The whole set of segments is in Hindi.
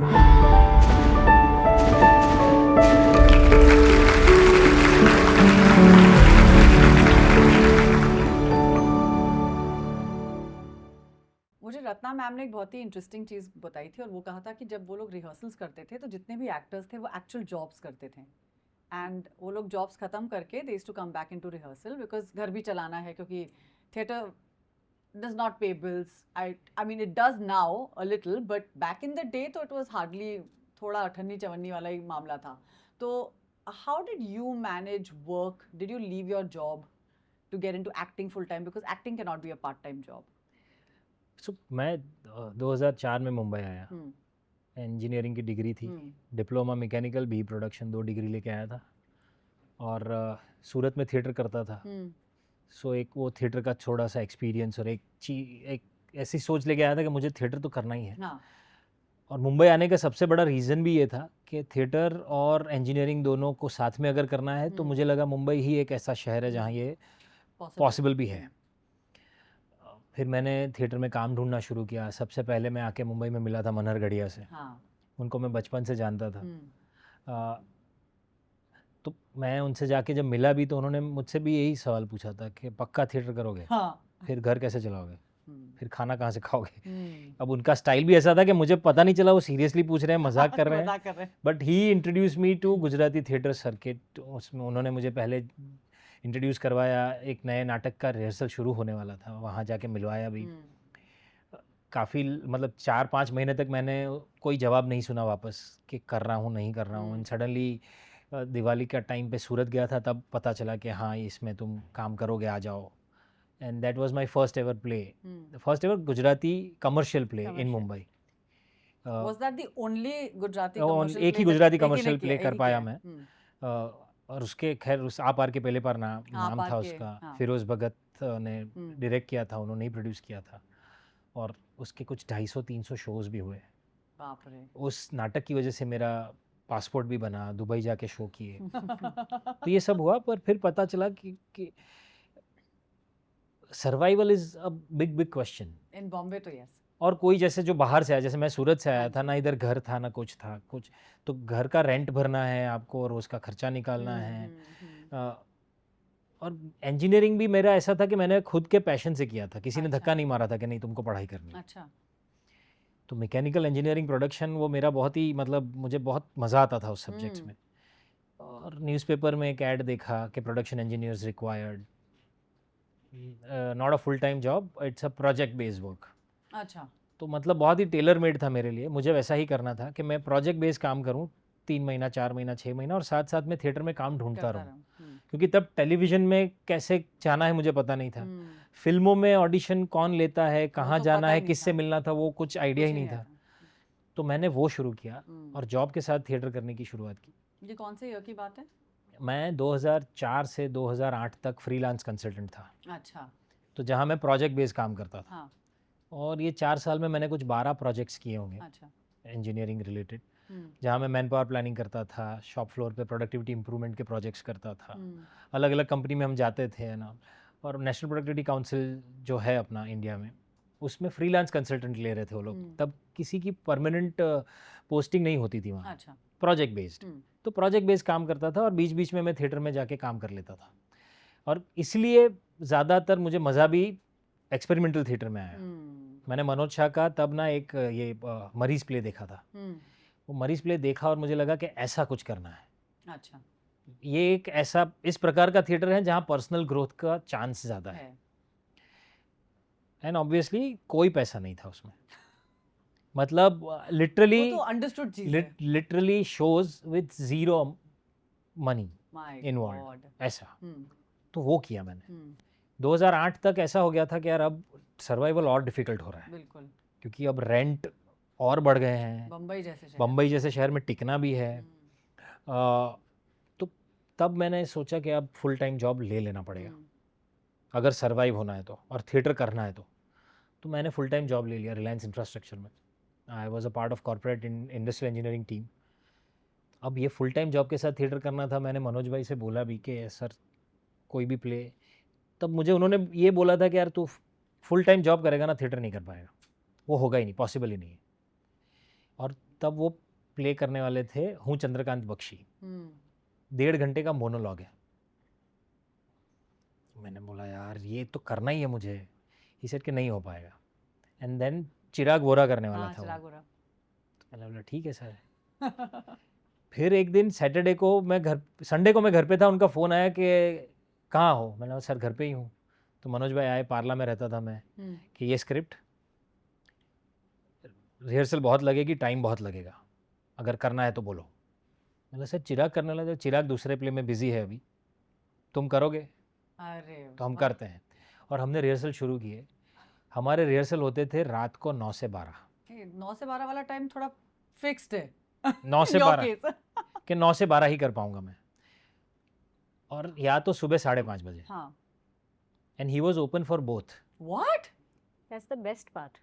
मुझे रत्ना मैम ने एक बहुत ही इंटरेस्टिंग चीज़ बताई थी और वो कहा था कि जब वो लोग रिहर्सल्स करते थे तो जितने भी एक्टर्स थे वो एक्चुअल जॉब्स करते थे एंड वो लोग जॉब्स ख़त्म करके they to come back into rehearsal because घर भी चलाना है क्योंकि theatre does not pay bills. I mean it does now a little, but back in the day तो it was hardly थोड़ा अठन्नी चवन्नी वाला ही मामला था. तो how did you manage work? Did you leave your job to get into acting full time because acting cannot be a part time job? So मैं 2004 में मुंबई आया. इंजीनियरिंग की डिग्री थी, diploma mechanical B production 2 degree लेके आया था और सूरत में थिएटर करता था. सो एक वो थिएटर का थोड़ा सा एक्सपीरियंस और एक ऐसी सोच लेके आया था कि मुझे थिएटर तो करना ही है. हाँ. और मुंबई आने का सबसे बड़ा रीज़न भी ये था कि थिएटर और इंजीनियरिंग दोनों को साथ में अगर करना है तो मुझे लगा मुंबई ही एक ऐसा शहर है जहाँ ये पॉसिबल भी है. फिर मैंने थिएटर में काम ढूंढना शुरू किया. सबसे पहले मैं आके मुंबई में मिला था मनहर गढ़िया से. हाँ. उनको मैं बचपन से जानता था. तो मैं उनसे जाके जब मिला भी तो उन्होंने मुझसे भी यही सवाल पूछा था कि पक्का थिएटर करोगे? हाँ. फिर घर कैसे चलाओगे? फिर खाना कहाँ से खाओगे? अब उनका स्टाइल भी ऐसा था कि मुझे पता नहीं चला वो सीरियसली पूछ रहे हैं मजाक कर रहे हैं. But he introduce me to Gujarati theatre circuit. उसमें उन्होंने मुझे पहले इंट्रोड्यूस करवाया. एक नए नाटक का रिहर्सल शुरू होने वाला था, वहाँ जाके मिलवाया भी. काफ़ी मतलब 4-5 महीने तक मैंने कोई जवाब नहीं सुना वापस कि कर रहा हूँ नहीं कर रहा हूँ. एंड सडनली दिवाली का टाइम पे सूरत गया था, तब पता चला कि हाँ इसमें तुम काम करोगे, आ जाओ. And that was my first ever play, first ever Gujarati commercial play in Mumbai. Was that the only Gujarati commercial play? एक ही गुजराती कमर्शियल प्ले कर पाया मैं. और उसके खैर उस आप आर के पहले पर नाम था उसका. हाँ. फिरोज भगत ने डायरेक्ट किया था, उन्होंने ही प्रोड्यूस किया था. और उसके कुछ 250-300 शोज़ भी हुए. बाप रे. उस नाटक की वजह से मेरा पासपोर्ट भी बना, दुबई जाके शो किए. तो ये सब हुआ. पर फिर पता चला कि survival is a big question in Bombay. तो यस. और कोई जैसे जो बाहर से आया, जैसे मैं सूरत से आया था ना, इधर घर था ना कुछ था कुछ, तो घर का रेंट भरना है आपको और उसका खर्चा निकालना है. और इंजीनियरिंग भी मेरा ऐसा था कि मैंने खुद के पैशन से किया था, किसी ने धक्का नहीं मारा था कि नहीं तुमको पढ़ाई करनी है. अच्छा. तो मैकेनिकल इंजीनियरिंग प्रोडक्शन वो मेरा बहुत ही मतलब मुझे बहुत मज़ा आता था उस सब्जेक्ट्स में. और न्यूज़पेपर में एक ऐड देखा कि production engineers required, not a full time job, it's a project based work. अच्छा. तो मतलब बहुत ही टेलर मेड था मेरे लिए. मुझे वैसा ही करना था कि मैं प्रोजेक्ट बेस्ड काम करूं 3 महीना 4 महीना 6 महीना, और साथ साथ में थिएटर में काम ढूंढता रहूं. क्योंकि तब टेलीविज़न में कैसे जाना है मुझे पता नहीं था. फिल्मों में ऑडिशन कौन लेता है, कहाँ जाना है, किससे मिलना था, वो कुछ आइडिया ही नहीं था. तो मैंने वो शुरू किया और जॉब के साथ थिएटर करने की शुरुआत की. ये कौन से ईयर की बात है? मैं 2004 से 2008 तक फ्रीलांस कंसल्टेंट था. अच्छा. तो जहाँ मैं प्रोजेक्ट बेस्ड काम करता था. हाँ. और ये 4 साल में मैंने कुछ 12 प्रोजेक्ट्स किए होंगे. अच्छा. इंजीनियरिंग रिलेटेड, जहाँ मैं मैन पावर प्लानिंग करता था, शॉप फ्लोर पे प्रोडक्टिविटी इंप्रूवमेंट के प्रोजेक्ट्स करता था. अलग अलग कंपनी में हम जाते थे ना. और नेशनल प्रोडक्टिविटी काउंसिल जो है अपना इंडिया में, उसमें फ्रीलांस कंसल्टेंट ले रहे थे वो लोग. तब किसी की परमानेंट पोस्टिंग नहीं होती थी वहाँ. अच्छा. Project based. तो प्रोजेक्ट बेस्ड काम करता था और बीच बीच में मैं थिएटर में जाके काम कर लेता था. और इसलिए ज़्यादातर मुझे मज़ा भी एक्सपेरिमेंटल थिएटर में आया. मैंने मनोज शाह का तब ना एक ये मरीज़ प्ले देखा था. वो मरीज़ प्ले देखा और मुझे लगा कि ऐसा कुछ करना है. अच्छा. ये एक ऐसा इस प्रकार का थिएटर है जहाँ पर्सनल ग्रोथ का चांस ज़्यादा है. एंड ऑब्वियसली कोई पैसा नहीं था उसमें. मतलब लिटरली तो अंडरस्टूड चीज़ है. Literally shows with zero money involve ऐसा. तो वो किया मैंने. 2008 तक ऐसा हो गया था कि यार अब सर्वाइवल और डिफिकल्ट हो रहा है. बिल्कुल. क्योंकि अब रेंट और बढ़ गए हैं. बम्बई जैसे शहर में टिकना भी है. तो तब मैंने सोचा कि अब फुल टाइम जॉब ले लेना पड़ेगा अगर सर्वाइव होना है तो, और थिएटर करना है तो मैंने फुल टाइम जॉब ले लिया रिलायंस इंफ्रास्ट्रक्चर में. I was a part of corporate industrial engineering team. अब ये फुल टाइम जॉब के साथ थिएटर करना था. मैंने मनोज भाई से बोला भी कि सर कोई भी प्ले, तब मुझे उन्होंने ये बोला था कि यार तू फुल टाइम जॉब करेगा ना, थिएटर नहीं कर पाएगा, वो होगा ही नहीं, पॉसिबल ही नहीं है. और तब वो प्ले करने वाले थे हूँ चंद्रकांत बख्शी, 1.5 घंटे का मोनोलॉग है। मैंने बोला यार ये तो करना ही है मुझे, ही सेड कि नहीं हो पाएगा। एंड देन चिराग वोरा करने वाला था चिराग वो। वोरा। तो मैंने बोला ठीक है सर। फिर एक दिन सैटरडे को संडे को मैं घर पे था, उनका फ़ोन आया कि कहाँ हो। मैंने बोला सर घर पे ही हूँ। तो मनोज भाई आए, पार्ला में रहता था मैं, कि ये स्क्रिप्ट रिहर्सल बहुत लगेगी, टाइम बहुत लगेगा, अगर करना है तो बोलो। मैंने सर चिराग करने लगा, चिराग दूसरे प्ले में बिजी है अभी, तुम करोगे? अरे तो हम करते हैं। और हमने रिहर्सल शुरू किए। हमारे रिहर्सल होते थे रात को 9 से 12। 9 से 12 वाला टाइम थोड़ा फिक्स्ड है। 9 से In your 12 case. कि 9 से 12 ही कर पाऊंगा मैं, और या तो सुबह 5:30 बजे। हाँ। And he was open for both. What? That's the best part.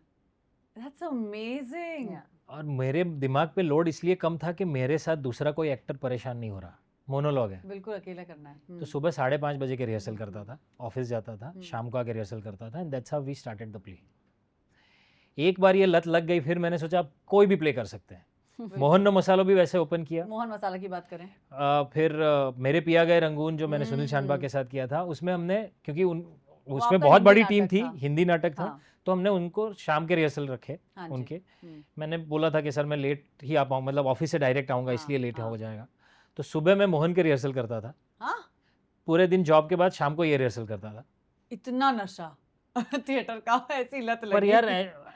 That's amazing. Yeah. और मेरे दिमाग पे लोड इसलिए कम था कि मेरे साथ दूसरा कोई एक्टर परेशान नहीं हो रहा, मोनोलॉग है। बिल्कुल अकेला करना है। तो सुबह 5:30 बजे के रिहर्सल करता था, ऑफिस जाता था, हम्म। शाम को आके रिहर्सल करता था, and that's how we started the play. एक बार ये लत लग गई, फिर मैंने सोचा अब कोई भी प्ले कर सकते हैं। मोहन न मसालो भी वैसे ओपन किया। मोहन मसाला की बात करें। फिर मेरे पिया गए रंगून जो मैंने सुनील शानबा हम्म। के साथ किया था, उसमें हमने, क्योंकि उसमें आपका बहुत हिंदी बड़ी टीम नाटक थी, था। हिंदी नाटक था, हाँ। तो हमने उनको शाम के रिहर्सल रखे हाँ जी। उनके। मैंने बोला था कि सर मैं लेट ही आ पाऊँ, मतलब ऑफिस से डायरेक्ट आऊँगा, हाँ, इसलिए लेट हाँ। हो जाएगा। तो सुबह मैं मोहन के रिहर्सल करता था, हाँ? पूरे दिन जॉब के बाद शाम को ये रिहर्सल करता था। इतना नशा थिएटर का, ऐसी लत लगी। पर यार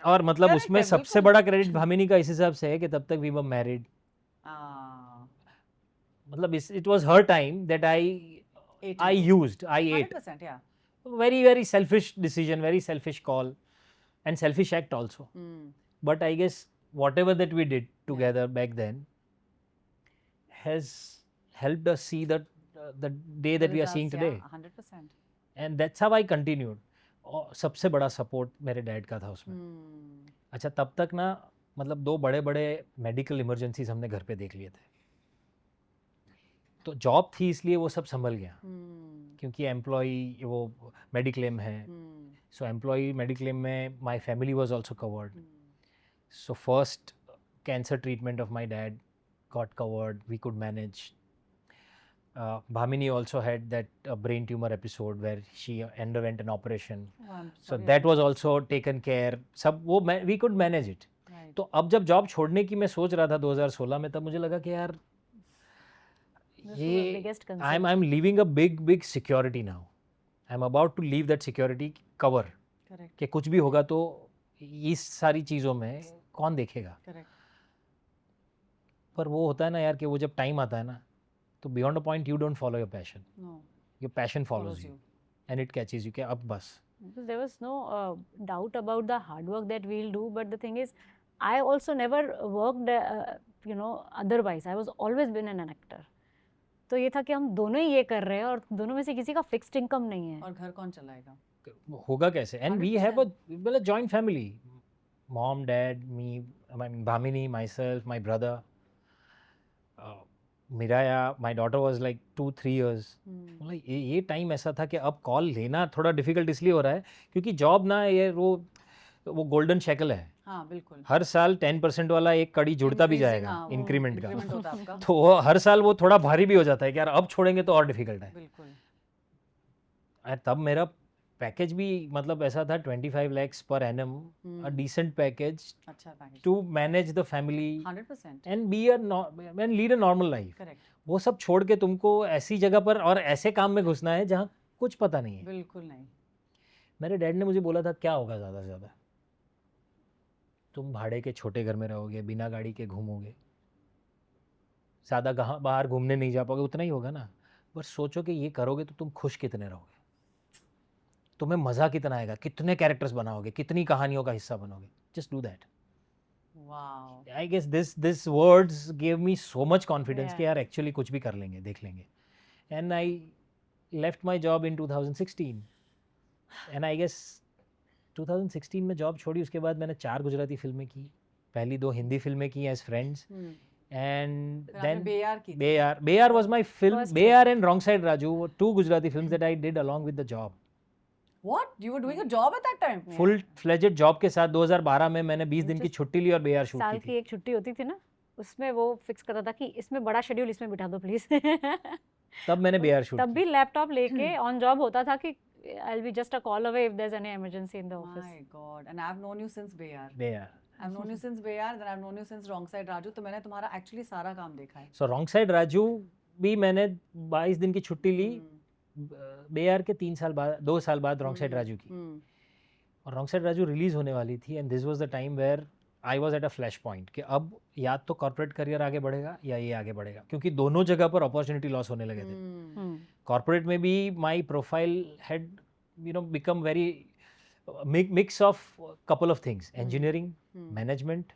और मतलब Correct उसमें है, सबसे बिल्कुल। बड़ा क्रेडिट भामिनी का इस हिसाब से है कि तब तक वी वर मैरिड। मतलब इट वाज हर time that I used, I ate. 100%, yeah. Very selfish decision, very selfish call, and selfish act also. But I guess whatever that we did together back then has helped us see the day that we are seeing today. 100%. And that's how I continued. और सबसे बड़ा सपोर्ट मेरे डैड का था उसमें। अच्छा तब तक ना, मतलब 2 बड़े मेडिकल इमरजेंसीज हमने घर पे देख लिए थे, तो जॉब थी इसलिए वो सब संभल गया। क्योंकि एम्प्लॉई वो मेडिक्लेम है, सो एम्प्लॉई मेडिक्लेम में my family was also covered. So first cancer treatment of my dad got covered, we could manage. Bhamini also had that brain tumor episode where she underwent an operation. Oh, I'm So sorry, that I was missed. also taken care. सब वो we could manage it. Right. तो अब जब जॉब छोड़ने की मैं सोच रहा था 2016 में, तब मुझे लगा कि यार This was the ये biggest concern. I'm leaving a big security now. I'm about to leave that security cover. Correct. कि कुछ भी होगा तो इस सारी चीज़ों में कौन देखेगा। Correct. पर वो होता है ना यार कि वो जब टाइम आता है ना, तो beyond a point you don't follow your passion, No. Your passion Follows follows you you. And it catches you. कि अब बस Because there was no doubt about the hard work that we'll do, but the thing is, I also never worked, otherwise. I was always been an actor. तो ये था कि हम दोनों ही ये कर रहे हैं और दोनों में से किसी का फिक्स्ड इनकम नहीं है। और घर कौन चलाएगा? होगा कैसे? And we have a 100%. well a joint family, mom, dad, me, I mean Bhamini, myself, my brother, Miraya, my daughter was like 2-3 years. मतलब ये टाइम ऐसा था कि अब कॉल लेना थोड़ा डिफिकल्ट इसलिए हो रहा है क्योंकि जॉब ना, ये वो गोल्डन शेकल है। हाँ बिल्कुल। हर साल 10% वाला एक कड़ी जुड़ता भी Increasing, जाएगा हाँ, वो इंक्रीमेंट का। increment होता है आपका। तो वो हर साल वो थोड़ा भारी भी हो जाता है कि यार अब छोड़ेंगे तो और डिफिकल्ट है। बिल्कुल। और तब मेरा पैकेज भी मतलब ऐसा था 25 lakhs per annum, a decent package अच्छा package. to manage the family 100%. and be and lead a normal life. Correct. वो सब छोड़ के तुमको ऐसी जगह पर और ऐसे काम में घुसना है जहाँ कुछ पता नहीं है। बिल्कुल नहीं। मेरे डैड ने मुझे बोला था क्या होगा ज़्यादा से ज़्यादा, तुम भाड़े के छोटे घर में रहोगे, बिना गाड़ी के घूमोगे, ज़्यादा बाहर घूमने नहीं जा पाओगे, उतना ही होगा ना। बस सोचो कि ये करोगे तो तुम खुश कितने रहोगे, तुम्हें मज़ा कितना आएगा, कितने कैरेक्टर्स बनाओगे, कितनी कहानियों का हिस्सा बनोगे। Just do that. Wow. I guess this words give me so much confidence कि Yeah. यार एक्चुअली कुछ भी कर लेंगे, देख लेंगे। And I left my job in 2016 and I guess 2016 में जॉब छोड़ी। उसके बाद मैंने 4 गुजराती फिल्में की, पहली 2 हिंदी फिल्में की एज फ्रेंड्स, एंड फिर आपने देन बेयार की थी। बेयार was my film. First बेयार and Wrong Side Raju were 2 Gujarati films that I did along with the job. What? You were doing a job at that time? Full fledged job के साथ 2012 में मैंने 20 दिन की Just छुट्टी ली और बेयार शूट साल की की थी। एक छुट्टी होती थी ना, उसमें वो फिक्स करता था कि इसमें बड़ा शेड्यूल इसमें बिठा दो प्लीज तब मैंने बेयर शूट तब भी लैपटॉप लेके ऑन जॉब होता था कि I will be just a call away if there is any emergency in the office My God, and I've known you since Bayar. बेयर. I've known you since Bayar, then I've known you since Wrong Side Raju. तो मैंने तुम्हारा actually सारा काम देखा है. सो रॉन्ग साइड राजू भी मैंने 22 दिन की छुट्टी ली बेयर के 3 साल बाद 2 साल बाद रॉन्ग साइड राजू की. और रॉन्ग साइड राजू रिलीज होने वाली थी and this was the time where I was at a flash point कि अब या तो कॉर्पोरेट करियर आगे बढ़ेगा या ये आगे बढ़ेगा, क्योंकि दोनों जगह पर अपॉर्चुनिटी लॉस होने लगे थे. कॉर्पोरेट में भी my profile had become very mix of couple of things, engineering, management,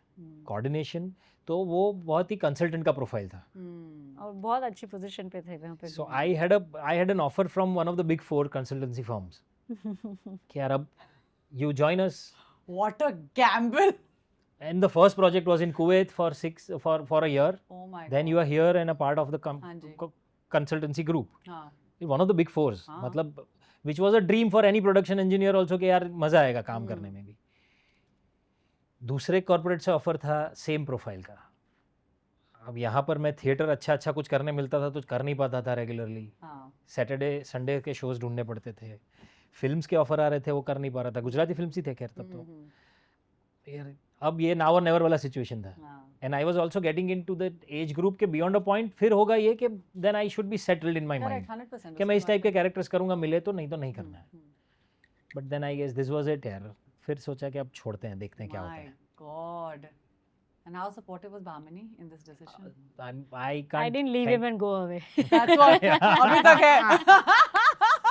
coordination. तो वो बहुत ही कंसल्टेंट का प्रोफाइल था. और बहुत अच्छी पोजीशन पे थे वहाँ पे. So I had an offer from one of the big 4 consultancy firms कि यार अब you join us. What a gamble! And the first project was in Kuwait for a year. Oh my Then God. you are here and a part of the हाँ जी. consultancy group. हाँ. One of the big 4s. हाँ. मतलब which was a dream for any production engineer also कि यार मजा आएगा काम करने में भी. दूसरे कॉर्पोरेट से ऑफर था सेम प्रोफाइल का. अब यहाँ पर मैं थिएटर अच्छा कुछ करने मिलता था तो कर नहीं पाता था रेगुलरली. सैटरडे संडे के शोज ढूंढने पड़ते थे. फिल्म्स के ऑफर आ रहे थे वो कर नहीं पा रहा था. गुजराती फिल्म्स ही थे खैर तब तो. यार अब ये नाउ और नेवर वाला सिचुएशन था. And I was also getting into the age group के बियॉन्ड अ पॉइंट. फिर होगा ये कि then I should be settled in my mind 100% कि मैं इस टाइप के कैरेक्टर्स करूंगा, मिले तो नहीं तो नहीं करना है. But then I guess this was it यार. फिर सोचा कि अब छोड़ते हैं, देखते हैं क्या होता है. God. And how supportive was Bhamini in this decision? I can't. I didn't leave him and go away. That's what. अभी तक है.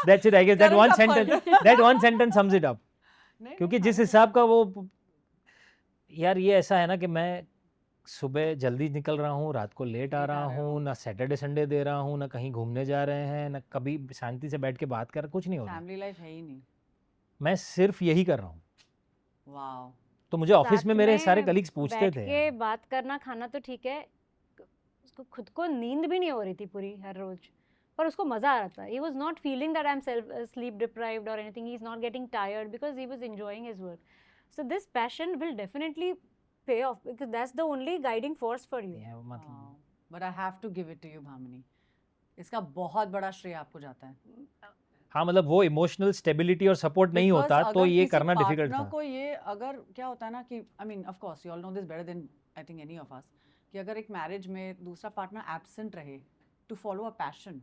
That's it. I guess that Current one affairs. sentence. That one sentence sums it up. नहीं, क्योंकि नहीं, जिस हिसाब का वो यार ये ऐसा है ना कि मैं सुबह जल्दी निकल रहा हूँ, रात को लेट आ रहा हूँ, ना सैटरडे संडे दे रहा हूँ, ना कहीं घूमने जा रहे हैं, ना कभी शांति से बैठ के बात कर, कुछ नहीं हो रहा. फैमिली लाइफ है ही नहीं. मैं सिर्फ यही कर रहा हूँ. वाओ. तो मुझे ऑफिस साथ में मेरे में सारे कलीग्स पूछते बैठ थे के बात करना खाना तो ठीक है, उसको खुद को नींद भी नहीं हो रही थी पूरी हर रोज, पर उसको मजा आ रहा था. he was not feeling that I'm sleep deprived or anything. He's not getting tired because he was enjoying his work. So this passion will definitely pay off because that's the only guiding force for you. Yeah, मतलब But I have to give it to you, Bhamini. इसका बहुत बड़ा श्रेय आपको जाता है. हाँ मतलब वो इमोशनल स्टेबिलिटी और सपोर्ट नहीं Because होता तो अगर ये किसी करना डिफिकल्ट partner था. को ये अगर क्या होता है ना कि I mean of course you all know this better than I think any of us कि अगर एक मैरिज में दूसरा पार्टनर एब्सेंट रहे to follow a passion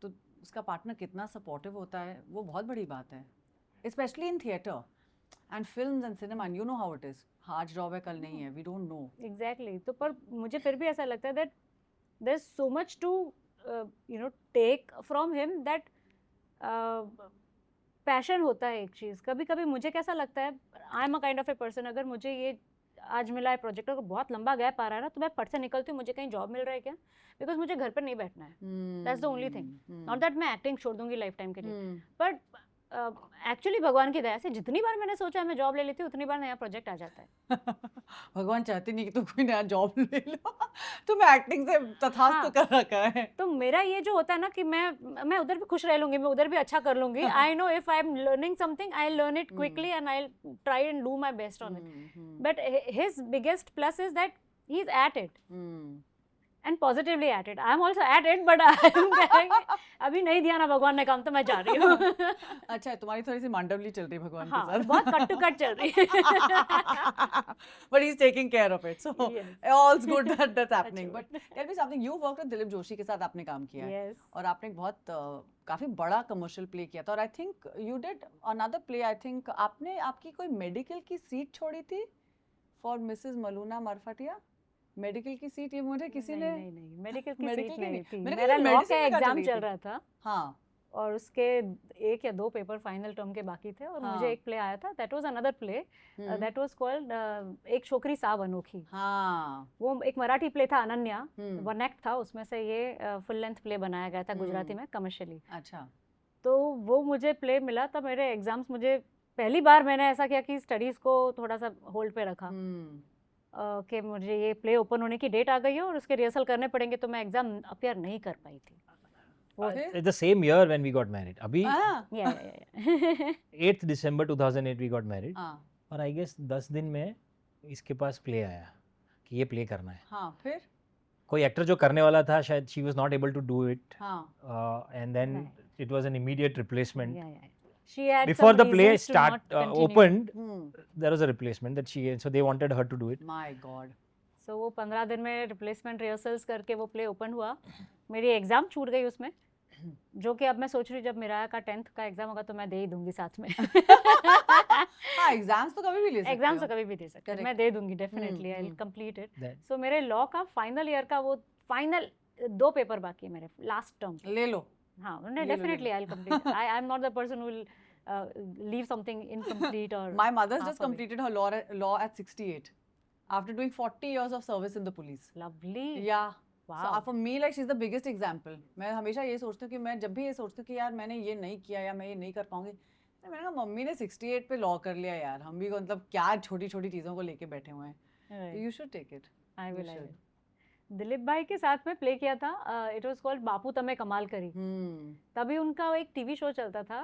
तो उसका पार्टनर कितना सपोर्टिव होता है वो बहुत बड़ी बात है. Especially in theatre and films and cinema and you know how it is. आज जॉब है कल नहीं है, we don't know. Exactly. तो पर मुझे फिर भी ऐसा लगता है that there's so much to take from him that passion होता है एक चीज़. कभी कभी मुझे कैसा लगता है, I am a kind of a person, अगर मुझे ये आज मिला है प्रोजेक्ट अगर बहुत लंबा गैप आ रहा है ना तो मैं फट से निकलती हूँ, मुझे कहीं जॉब मिल रहा है क्या, बिकॉज मुझे घर पर नहीं बैठना है. That's the only thing. Not that मैं एक्टिंग छोड़ दूंगी लाइफ टाइम के लिए, बट एक्चुअली भगवान की दया से जितनी बार मैंने सोचा मैं जॉब ले लेती हूँ उतनी बार नया प्रोजेक्ट आ जाता है. भगवान चाहते नहीं कि तुम कोई नया जॉब ले लो. तुम एक्टिंग से तथास्तु कर रखा है. तो मेरा ये जो होता है ना कि मैं उधर भी खुश रह लूंगी, मैं उधर भी अच्छा कर लूंगी. I know if I am learning something I learn it quickly and I try and do my best on it. But his biggest plus is that he is at it and positively at it. I am also at it, but I am अभी नहीं दिया ना भगवान ने काम तो मैं जा रही हूँ. अच्छा तुम्हारी थोड़ी सी मांडवली चल रही है भगवान हाँ, के साथ. बहुत कट टू कट चल रही है. But he's taking care of it, so Yes. all's good that's happening. Achoo. But tell me something. You worked with Dilip Joshi के साथ आपने काम किया है Yes. और आपने एक बहुत काफी बड़ा कमर्शियल प्ले किया था और I think you did another play. I think आपने आपकी कोई मेडिकल की सीट छोड़ी थी फॉर मिसेस मलूना मरफटिया. मेडिकल की सीट ये मुझे किसी ने नहीं मेडिकल की Medical सीट की नहीं नहीं. थी. Medical मेरा की लॉ medicine का में एग्जाम चली चल थी. रहा था हाँ और उसके 1 या 2 पेपर फाइनल टर्म के बाकी थे और हाँ. मुझे एक प्ले आया था. That was another play. That was called एक छोकरी साव अनोखी. हाँ वो एक मराठी प्ले था अनन्या, हम्म, वन एक्ट था, उसमें से ये फुल लेंथ प्ले बनाया गया था गुजराती में कमर्शियली. अच्छा तो वो मुझे प्ले मिला तब मेरे एग्जाम्स, मुझे पहली बार मैंने ऐसा किया कि स्टडीज़ को थोड़ा सा होल्ड पे रखा कि मुझे ये प्ले ओपन होने की डेट आ गई है और उसके रिहर्सल करने पड़ेंगे, तो मैं एग्जाम अपियर नहीं कर पाई थी. It's the same year when we got married. अभी हाँ 8th December 2008 we got married. हाँ और आई गेस 10 दिन में इसके पास प्ले आया कि ये प्ले करना है. हाँ फिर कोई एक्टर जो करने वाला था शायद she was not able to do it, हाँ and then it was an immediate replacement. Yeah, yeah. She had Before some the play reasons to not continue. opened, hmm there was a replacement that so they wanted her to do it. My God So वो 15 दिन में रिप्लेसमेंट रिहर्सल्स करके वो प्ले ओपन हुआ. मेरी एग्जाम छूट गई उसमें, जो कि अब मैं सोच रही हूँ जब मेरा का 10th का एग्जाम होगा तो मैं दे ही दूंगी साथ में. हाँ एग्जाम्स तो कभी भी ले सकते एग्जाम्स हो. तो कभी भी दे सकते हैं, Correct. मैं दे दूंगी definitely. I will hmm. Complete it. That- सो मेरे लॉ का फाइनल ईयर का वो फाइनल 2 पेपर बाकी है मेरे लास्ट टर्म. ले लो. हाँ ले लो, definitely I will complete. I am not the person who will leave something incomplete or My mother's just half away. completed her law at 68 after doing 40 years of service in the police. Lovely. Yeah. Wow. So for me like she's the biggest example. मैं हमेशा ये सोचती हूँ कि मैं जब भी ये सोचती हूँ कि यार मैंने ये नहीं किया या मैं ये नहीं कर पाऊंगी, तो मैंने कहा मम्मी ने 68 पे लॉ कर लिया यार, हम भी मतलब क्या छोटी छोटी चीज़ों को लेके बैठे हुए हैं. Right. You should take it. I will, I should. will. Dilip भाई के साथ में प्ले किया था. इट वाज कॉल्ड बापू तमे कमाल करी. तभी उनका एक टीवी शो चलता था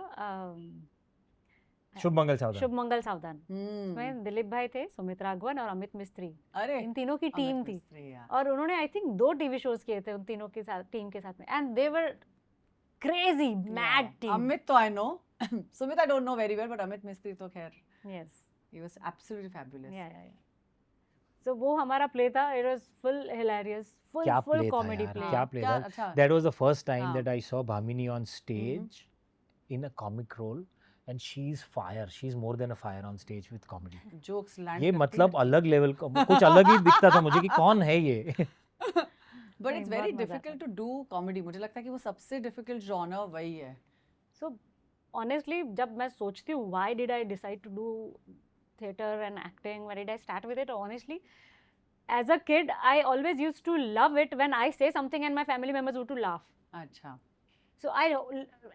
शुभ मंगल सावधान. शुभ मंगल सावधान. हम्म. उसमें दिलीप भाई थे, सुमित राघवन और अमित मिस्त्री. अरे इन तीनों की टीम अमित थी मिस्त्री, यार. और उन्होंने आई थिंक 2 टीवी शोज किए थे उन तीनों के साथ, टीम के साथ में. And they were crazy mad Yeah. Team. Amit तो I know. Sumit I don't know very well, but Amit Mistry तो खैर yes. he was absolutely fabulous. या सो वो हमारा प्ले था. इट वाज फुल हिलेरियस, क्या फुल play था कॉमेडी यार, प्ले. क्या play क्या था. अच्छा. That was the first time हाँ. that I saw Bhamini on stage in a comic role, and she's fire. She's more than a fire on stage with comedy. Jokes land ये करती मतलब है. अलग लेवल का, कुछ अलग ही दिखता था मुझे कि कौन है ये. But नहीं, it's very बहुत मजा difficult to do comedy. मुझे लगता है कि वो सबसे difficult genre वही है. सो ऑनेस्टली जब मैं सोचती हूँ why did I decide to do theatre and acting, why did I start with it, honestly as a kid I always used to love it when I say something and my family members would to laugh. अच्छा. So I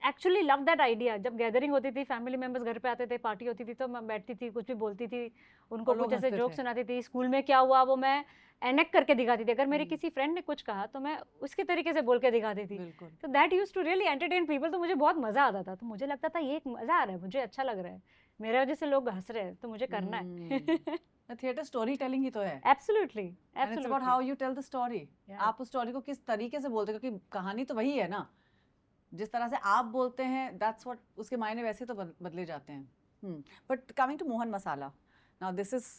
actually love that idea. जब गैदरिंग होती थी, फैमिली मेंबर्स घर पे आते थे, पार्टी होती थी, तो मैं बैठती थी, कुछ भी बोलती थी, उनको और लोग कुछ ऐसे हंसते जोक थे. सुनाती थी. स्कूल में क्या हुआ वो मैं एनेक्ट करके दिखाती थी. अगर मेरे हम्म. किसी फ्रेंड ने कुछ कहा तो मैं उसके तरीके से बोल के दिखाती थी. बिल्कुल. तो that use to really entertain people. तो मुझे बहुत मजा आता था. तो मुझे लगता था ये एक मजा आ रहा है, मुझे अच्छा लग रहा है, मेरे वजह से लोग हंस रहे हैं, तो मुझे करना है. थिएटर स्टोरी टेलिंग ही तो है. Absolutely And it's about how you tell the story. Yeah. आप उस स्टोरी को किस तरीके से बोलते हो, क्योंकि कहानी तो वही है ना. जिस तरह से आप बोलते हैं that's what उसके मायने वैसे तो बदले जाते हैं. But coming to Mohan masala, now this is,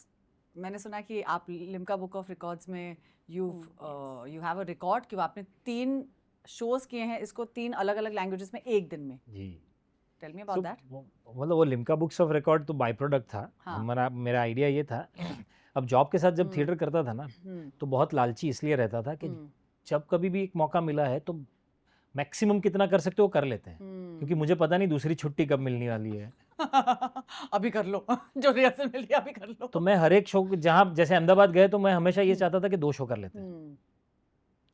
मैंने सुना कि आप लिम्का बुक ऑफ रिकॉर्ड्स में you have a record कि आपने 3 shows किए हैं इसको 3 अलग अलग लैंग्वेजेस में एक दिन में. जी. Tell me about that. मतलब वो लिम्का बुक्स ऑफ रिकॉर्ड तो बाय प्रोडक्ट था. हाँ. मेरा आइडिया ये था. अब जॉब के साथ जब थिएटर करता था ना, तो बहुत लालची इसलिए रहता था कि जब कभी भी एक मौका मिला है तो मैक्सिमम कितना कर सकते हो कर लेते हैं, क्योंकि मुझे पता नहीं दूसरी छुट्टी कब मिलने वाली है. अभी कर लो जो रिहर्सल मिली अभी कर लो. तो मैं हर एक शो, जहाँ जैसे अहमदाबाद गए तो मैं हमेशा ये चाहता था कि 2 शो कर लेते हैं.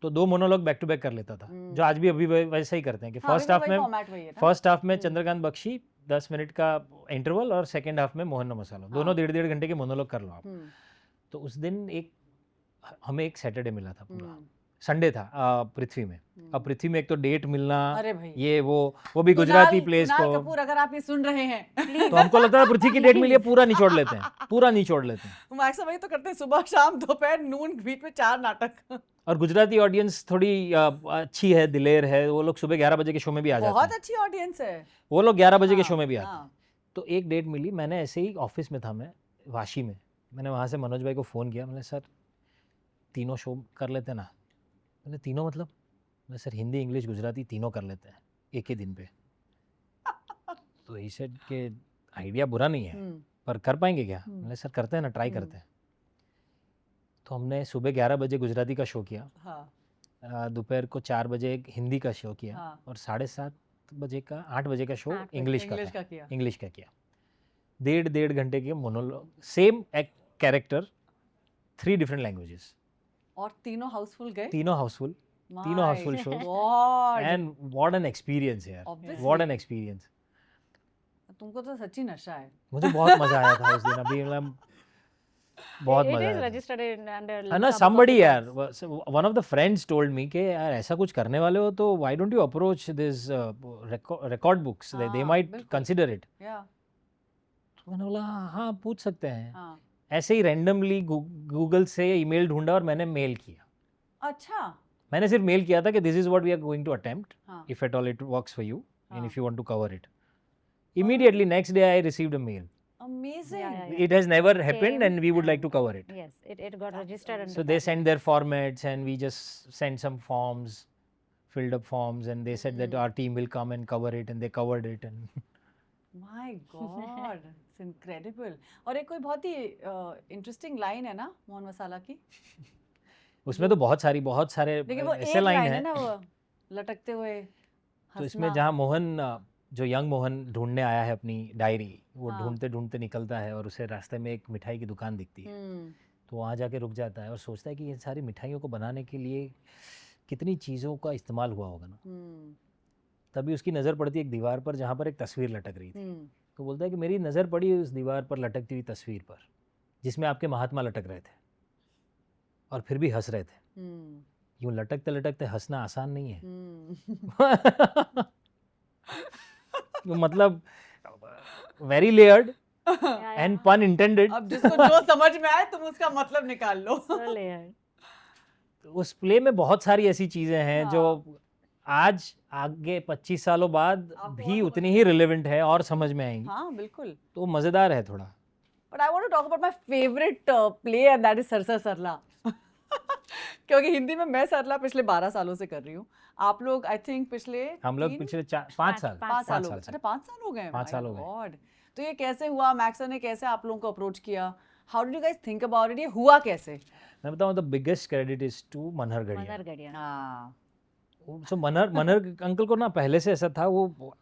तो 2 मोनोलॉग बैक टू बैक कर लेता था, जो आज भी अभी वैसा ही करते हैं कि फर्स्ट हाफ में चंद्रकांत बख्शी 10 मिनट का इंटरवल और सेकंड हाफ में मोहन मसाला, दोनों 1.5 घंटे के मोनोलॉग कर लो आप. तो उस दिन हमें एक सैटरडे मिला था, पूरा संडे था पृथ्वी में. अब पृथ्वी में एक तो डेट मिलना, अरे भाई ये वो भी गुजराती प्लेस को. कपूर अगर आप ये सुन रहे हैं तो हमको लगता है पृथ्वी की डेट मिली है, पूरा निचोड़ लेते हैं, पूरा निचोड़ लेते हैं. मैक्स वही तो करते हैं, सुबह शाम दोपहर नून बीच में 4 नाटक. और गुजराती ऑडियंस थोड़ी अच्छी है, दिलेर है, वो लोग सुबह 11 बजे के शो में भी आ जाते बहुत हैं. अच्छी ऑडियंस है. वो लोग 11 बजे के शो हाँ, में भी आते हैं. हाँ. तो एक डेट मिली, मैंने ऐसे ही ऑफिस में था, मैं वाशी में, मैंने वहाँ से मनोज भाई को फ़ोन किया. मैंने सर 3 शो कर लेते हैं ना. मैंने 3 मतलब? मैं सर हिंदी इंग्लिश गुजराती 3 कर लेते हैं एक ही दिन पे. तो ही सेड के आइडिया बुरा नहीं है, पर कर पाएंगे क्या? मैंने सर करते हैं ना, ट्राई करते हैं. तो हमने सुबह 11 बजे गुजराती का शो किया, दोपहर को 4 बजे एक हिंदी का शो किया, और 7:30 बजे का 8 बजे का शो इंग्लिश का किया. 1.5 घंटे के monologue, same character, 3 different languages, और तीनों हाउसफुल गए. तीनों Housefull show. And what an experience यार, व्हाट एन एक्सपीरियंस. तुमको तो सच्ची नशा है. मुझे बहुत मजा आया था उस दिन. अभी मतलब बहुत मजा आया. है ना. somebody यार, one of the friends told me कि यार ऐसा कुछ करने वाले हो तो why don't you approach this record books, they might consider it. Yeah. तो मैंने बोला हाँ पूछ सकते हैं. ऐसे ही रैंडमली गूगल से ईमेल ढूंढा और मैंने मेल किया. अच्छा. मैंने सिर्फ मेल किया था कि this is what we are going to attempt हाँ. if at all it works for you and हाँ. if you want to cover it. Immediately next day I received a mail. Amazing. Yeah. It has never happened Came and we would like to and- cover it. Yes, it got That's registered under So they that. sent their formats and we just sent some forms, filled up forms, and they said that Mhm. our team will come and cover it, and they covered it. And My God, it's incredible. और एक कोई बहुत ही इंटरेस्टिंग लाइन है ना मोहन मसाला की, उसमें तो बहुत सारे लेकिन वो ऐसे एक लाइन लाइन है. है ना वो लटकते हुए तो इसमें हंसना. जहाँ मोहन जो यंग मोहन ढूंढने आया है अपनी डायरी, वो हाँ. ढूंढते ढूंढते निकलता है और उसे रास्ते में एक मिठाई की दुकान दिखती है. हम्म, तो वहाँ जाके रुक जाता है और सोचता है कि ये सारी मिठाइयों को बनाने के लिए कितनी चीज़ों का इस्तेमाल हुआ होगा ना. हम्म, तभी उसकी नज़र पड़ती है एक दीवार पर जहाँ पर एक तस्वीर लटक रही थी. हम्म. तो बोलता है कि मेरी नज़र पड़ी उस दीवार पर लटकती हुई तस्वीर पर जिसमें आपके महात्मा लटक रहे थे और फिर भी हंस रहे थे. हम्म, यूँ लटकते लटकते हंसना आसान नहीं है. हम्म. तो मतलब very layered Yeah, and yeah. पन इंटेंडेड. अब जिसको जो समझ में आए तुम उसका मतलब निकाल लो. So layered. उस प्ले में बहुत सारी ऐसी चीज़ें हैं जो हाँ. आज आगे 25 सालों बाद आपको भी और उतनी ही रिलेवेंट है और समझ में आएंगी. हाँ बिल्कुल. तो मज़ेदार है थोड़ा. But I want to talk about my favorite play and that is सरसर सरला. क्योंकि हिंदी में मैं सरला पिछले 12 सालों से कर रही हूँ. आप लोग आई थिंक पिछले हम लोग 3 पिछले 5 पाँच- साल पाँच 5 साल हो साल गए. से. अच्छा 5 साल हो गए. 5 साल हो गए. गॉड. तो ये कैसे हुआ? मैक्सर ने कैसे आप लोगों को अप्रोच किया? How did you guys think about it? ये हुआ कैसे? मैं बताऊं the biggest credit is to Manhar Gadhia. Manar Gadiya. हाँ. सो मनहर अंकल को ना पहले से ऐसा था, वो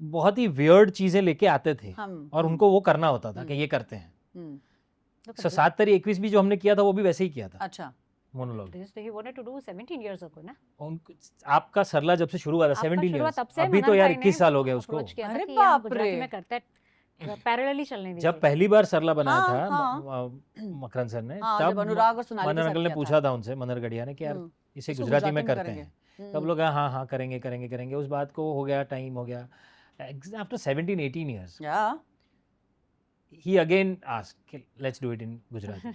बहुत ही वियर्ड चीजें लेके आते थे हम और उनको वो करना होता था कि ये करते हैं. हम्म, Look सो at 7 तारीख 21 भी जो हमने किया था वो भी वैसे ही किया था. अच्छा. Monologue. this he wanted to do 17 years ago ना. आपका सरला जब से शुरू हुआ था आपका 17 शुरुआत इयर्स. तब से अभी तो मनन यार भाई ने 21 साल हो गए उसको. approach किया था अरे कि यहाँ बाप गुजराती रे. में करते हैं पैरेलली चलने दीजिए. जब पहली बार सरला बनाया हाँ, था हाँ. मकरन सर ने, हाँ, जब तब अनुराग और सोनाली मनहर के अंकल साथ ने किया पूछा था उनसे, मनहर गढ़िया ने, कि यार हम्म, इसे इसको गुजराती में करते करेंगे. हैं. तब लोग हाँ हाँ करेंगे करेंगे करेंगे. उस बात को हो गया, टाइम हो गया. आफ्टर 17-18 years या he again asked let's do it in Gujarati.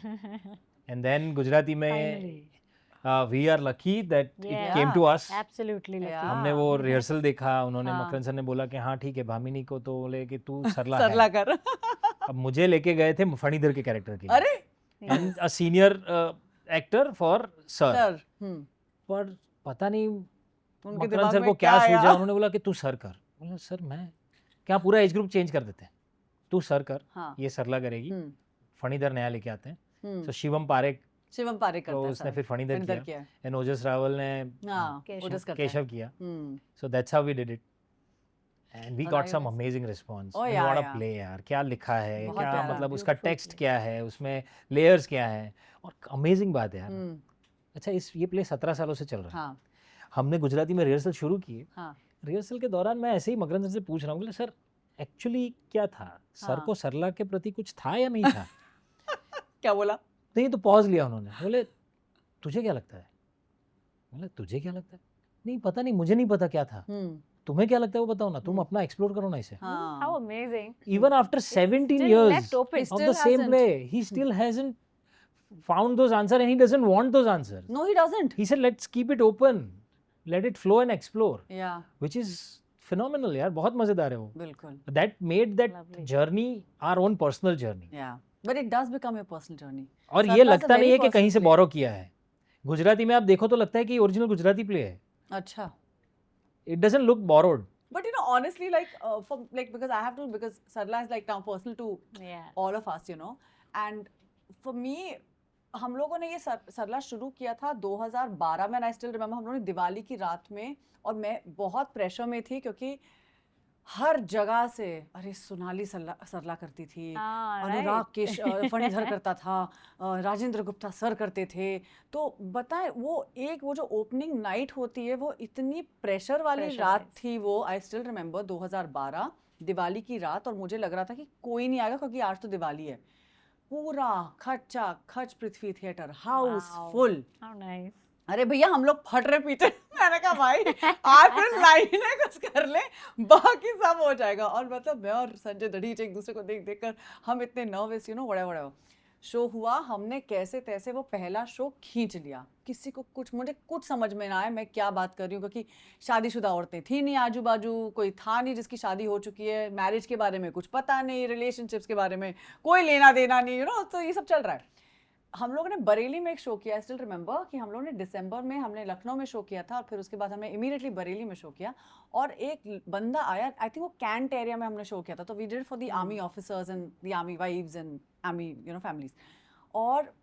And then Gujarati में Finally. we are lucky that it Yeah. came to us. Absolutely lucky. Yeah. हमने वो रिहर्सल देखा. उन्होंने हाँ. मकरन सर ने बोला कि हाँ ठीक है, भामिनी को तो बोले कि तू सरला सरला है. कर. अब मुझे लेके गए थे फणीधर के कैरेक्टर के लिए. अरे and a senior actor for sir. Sir. पर पता नहीं उनके मकरन दिमाग सर में को क्या आया? सूझा. उन्होंने बोला कि तू सर कर. बोला सर मैं क्या पूरा एज ग्रुप चेंज कर देते हैं. तू सर कर, हाँ. ये सरला करेगी. हम्म, फणीधर नया लेके आते हैं. हम्म. तो शिवम पारेख शिवम पारेख तो करता है उसने सर. फिर फणीधर फणीधर किया. किया. एंड ओजस रावल ने हाँ, केशव. ओजस करता है. केशव किया. Hmm. So that's how we did it and we और got I some was- amazing response. Oh, what yeah, uh yeah. Play यार. क्या लिखा है, बहुत क्या प्यारा, मतलब उसका beautiful टेक्स्ट play. क्या है, उसमें लेयर्स क्या है. और अमेजिंग बात है यार. हम्म, अच्छा ये प्ले 17 सालों से चल रहा है. हाँ. हमने गुजराती में रिहर्सल शुरू की. हाँ. रिहर्सल के दौरान मैं ऐसे ही मकरन सर से पूछ रहा हूँ, बोले सर एक्चुअली क्या था, सर हाँ. को सरला के प्रति कुछ था या नहीं था. क्या बोला? नहीं तो पॉज लिया उन्होंने. बोले तुझे क्या लगता है. बोले तुझे क्या लगता है. नहीं पता नहीं, मुझे नहीं पता क्या था. तुम्हें क्या लगता है वो बताओ ना. तुम हम्म. अपना एक्सप्लोर करो ना इसे. हाँ. How amazing. Even after 17 Still years left open. He of still the same hasn't. play, he still hasn't found those answers and he doesn't want those answers. No, he doesn't. He said let's keep it open, let it flow and explore, Yeah, which is phenomenal यार. बहुत मजेदार है वो. बिल्कुल. That made that Lovely. journey our own personal journey. Yeah, but it does become your personal journey. और ये Sarla is a लगता नहीं very है कि कहीं personal से play. बोरो किया है. गुजराती में आप देखो तो लगता है कि ओरिजिनल गुजराती प्ले है. अच्छा. It doesn't look borrowed. But you know, honestly, like because I have to, because Sarla is like now personal to Yeah. all of us, you know, and for me, हम लोगों ने ये सरला शुरू किया था 2012 में. आई स्टिल रिमेम्बर हम लोगों ने दिवाली की रात में, और मैं बहुत प्रेशर में थी क्योंकि हर जगह से अरे सोनाली सरला करती थी, Ah, अनुराग right. फणीधर करता था, राजेंद्र गुप्ता सर करते थे. तो बताएं वो जो ओपनिंग नाइट होती है वो इतनी प्रेशर वाली Pressure रात size. थी वो. आई स्टिल रिमेम्बर 2012 दिवाली की रात, और मुझे लग रहा था कि कोई नहीं आएगा क्योंकि आज तो दिवाली है. पूरा खचा खच Prithvi theatre house Wow. Full. How nice. अरे भैया हम लोग फट रहे पीछे. मैंने कहा भाई आज फिर लाइन है, कुछ कर ले, बाकी सब हो जाएगा. और मतलब मैं और संजय दढ़ीच एक दूसरे को देख देख कर हम इतने nervous, you know, whatever. Show हुआ, हमने कैसे तैसे वो पहला शो खींच लिया। किसी को मुझे कुछ समझ में ना आया मैं क्या बात कर रही हूँ, क्योंकि शादीशुदा औरतें थी नहीं आजू बाजू, कोई था नहीं जिसकी शादी हो चुकी है, मैरिज के बारे में कुछ पता नहीं, रिलेशनशिप्स के बारे में कोई लेना देना नहीं, तो ये सब चल रहा है। हम लोगों ने बरेली में एक शो किया, आई स्टिल रिमेंबर कि हम लोगों ने दिसंबर में हमने लखनऊ में शो किया था, और फिर उसके बाद हमने इमीडिएटली बरेली में शो किया, और एक बंदा आया, आई थिंक वो कैंट एरिया में हमने शो किया था, तो we did for the army officers and the army wives and army families. और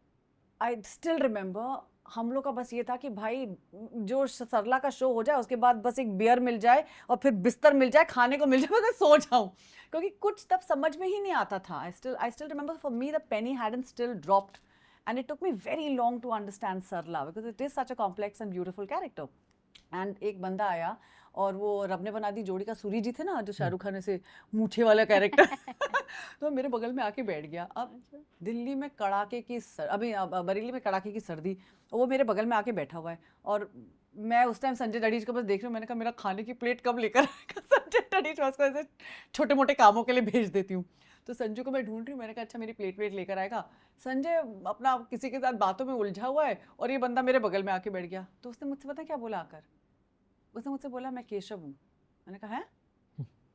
आई स्टिल रिमेंबर हम लोग का बस ये था कि भाई जो सरला का शो हो जाए उसके बाद बस एक बियर मिल जाए और फिर बिस्तर मिल जाए, खाने को मिल जाए, मैं सो जाऊं, क्योंकि कुछ तब समझ में ही नहीं आता था। I still remember for me the Penney hadn't still dropped, and it took me very long to understand Sarla because it is such a complex and beautiful character. And एक बंदा आया और वो रब ने बना दी जोड़ी का सूरी जी थे ना, जो शाहरुख खान से मूछे वाला कैरेक्टर तो मेरे बगल में आके बैठ गया। अब दिल्ली में कड़ाके की बरेली में कड़ाके की सर्दी, वो मेरे बगल में आके बैठा हुआ है, और मैं उस टाइम संजय डडीज को बस देख रही हूँ। मैंने कहा मेरा खाने की प्लेट कब लेकर आएगा संजय डडीज, उसको ऐसे छोटे मोटे कामों के लिए भेज देती हूँ। तो संजू को मैं ढूंढ रही हूँ, मैंने कहा अच्छा मेरी प्लेट लेकर आएगा। संजय अपना किसी के साथ बातों में उलझा हुआ है और ये बंदा मेरे बगल में आके बैठ गया। तो उसने मुझसे पता क्या बोला आकर, उसने मुझसे बोला मैं केशव हूँ। मैंने कहा है?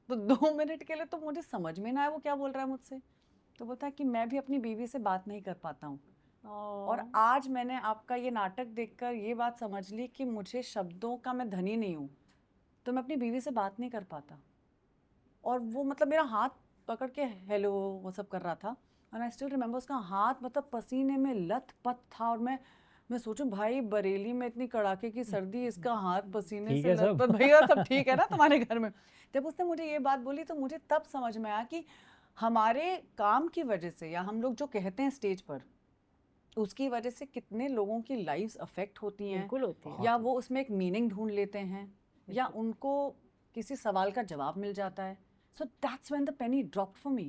तो 2 मिनट के लिए तो मुझे समझ में ना आया वो क्या बोल रहा है मुझसे। तो बोलता है कि मैं भी अपनी बीवी से बात नहीं कर पाता हूँ। और आज मैंने आपका ये नाटक देखकर ये बात समझ ली कि मुझे शब्दों का मैं धनी नहीं हूँ, तो मैं अपनी बीवी से बात नहीं कर पाता। और वो मतलब मेरा हाथ पकड़ के हेलो वो सब कर रहा था, और आई स्टिल रिमेंबर उसका हाथ मतलब पसीने में लथपथ था। और मैं सोचूं भाई बरेली में इतनी कड़ाके की सर्दी, इसका हाथ पसीने से लथपथ, भैया सब ठीक है ना तुम्हारे घर में। जब उसने मुझे ये बात बोली तो मुझे तब समझ में आया कि हमारे काम की वजह से, या हम लोग जो कहते हैं स्टेज पर, उसकी वजह से कितने लोगों की लाइफ्स अफेक्ट होती हैं, बिल्कुल होती है, या वो उसमें एक मीनिंग ढूंढ लेते हैं, या उनको किसी सवाल का जवाब मिल जाता है। So that's when the penny dropped for me.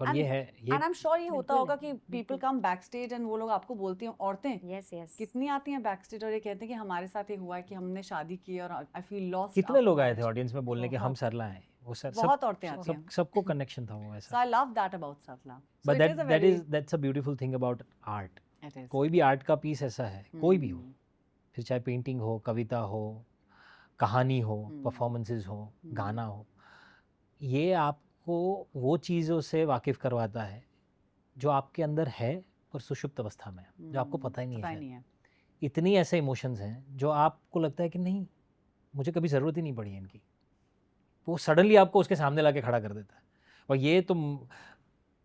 पर ये है ये And I'm sure ये होता बिल्कुल, होगा कि people come backstage and वो लोग आपको बोलती हैं, औरतें yes yes कितनी आती हैं backstage और ये कहते हैं कि हमारे साथ ये हुआ है कि हमने शादी की और I feel lost. कितने after लोग आए थे marriage. ऑडियंस में बोलने के हम सरला हैं, वो सर बहुत औरतें आती हैं। सबको कनेक्शन था वो So ऐसा। I love that about Sarla. So but it is a very, that's a beautiful thing about art. it is. कोई भी आर्ट का पीस ऐसा है, कोई भी हो, फिर चाहे पेंटिंग हो, कविता हो, कहानी हो, परफॉर्मेंसेस हो, गाना हो, ये आपको वो चीज़ों से वाकिफ़ करवाता है जो आपके अंदर है पर सुषुप्त अवस्था में, जो आपको पता ही नहीं है। इतनी ऐसे इमोशंस हैं जो आपको लगता है कि नहीं मुझे कभी ज़रूरत ही नहीं पड़ी है इनकी, वो सडनली आपको उसके सामने लाके खड़ा कर देता है। और ये तो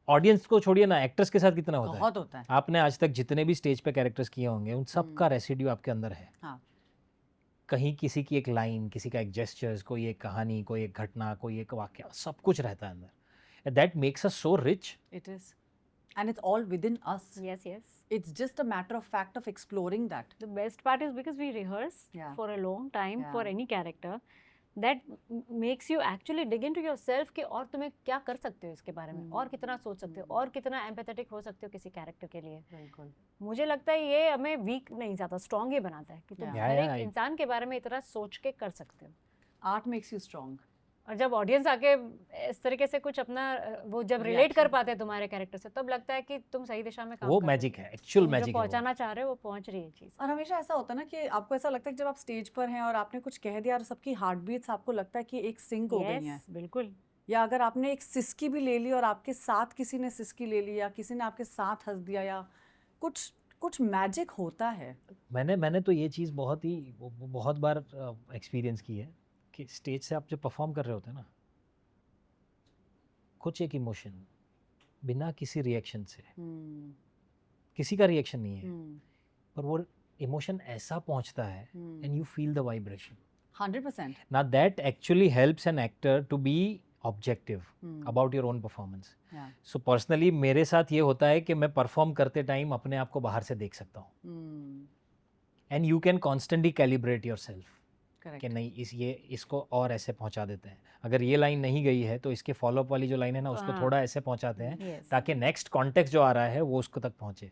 ऑडियंस को छोड़िए ना, एक्टर्स के साथ कितना होता है। बहुत होता है। आपने आज तक जितने भी स्टेज पे कैरेक्टर्स किए होंगे उन सब का रेसिड्यू आपके अंदर है। हाँ। कहीं किसी की एक लाइन, किसी का एक जेस्चर्स, कोई एक कहानी, कोई एक घटना, कोई एक वाक्य, सब कुछ रहता है अंदर। That makes us so rich. It is. And it's all within us. yes yes It's just a matter of fact of exploring that. the best part is because we rehearse Yeah. for a long time for Yeah. any character that makes you actually dig into yourself कि और तुम्हें क्या कर सकते हो इसके बारे में, और कितना सोच सकते हो, और कितना एम्पैथेटिक हो सकते हो किसी कैरेक्टर के लिए। बिल्कुल। मुझे लगता है ये हमें वीक नहीं ज्यादा स्ट्रॉन्ग ही बनाता है कि तुम Yeah. हर Yeah, एक इंसान के बारे में इतना सोच के कर सकते हो। Art makes you strong. और जब ऑडियंस आके इस तरीके से कुछ अपना वो जब रिलेट कर पाते हैं तुम्हारे कैरेक्टर से, तब लगता है कि तुम सही दिशा में काम वो कर रहे हो। मैजिक है, एक्चुअल तुम जो मैजिक है वो। पहुंचाना चाह रहे हो वो पहुंच रही है चीज। और हमेशा ऐसा होता है ना कि आपको ऐसा लगता है कि जब आप स्टेज पर हैं और आपने कुछ कह दिया और सबकी हार्ट बीट्स आपको लगता है कि एक सिंक हो गई हैं। Yes, बिल्कुल। या अगर आपने एक सिसकी भी ले ली और आपके साथ किसी ने सिसकी ले ली, या किसी ने आपके साथ हंस दिया, या कुछ मैजिक होता है। मैंने तो ये चीज़ बहुत बार एक्सपीरियंस की है कि स्टेज से आप जब परफॉर्म कर रहे होते हैं ना, कुछ एक इमोशन बिना किसी रिएक्शन से, किसी का रिएक्शन नहीं है, पर वो इमोशन ऐसा पहुंचता है and you feel the vibration. 100%. Now that actually helps an actor to be objective about your own performance. Yeah. So personally मेरे साथ ये होता है कि मैं परफॉर्म करते टाइम अपने आप को बाहर से देख सकता हूँ, and you can constantly calibrate yourself Correct. कि नहीं इसको और ऐसे पहुंचा देते हैं, अगर ये लाइन नहीं गई है तो इसके फॉलोअप वाली जो लाइन है ना उसको थोड़ा ऐसे पहुंचाते हैं Yes. ताकि नेक्स्ट कॉन्टेक्स्ट जो आ रहा है वो उसको तक पहुंचे।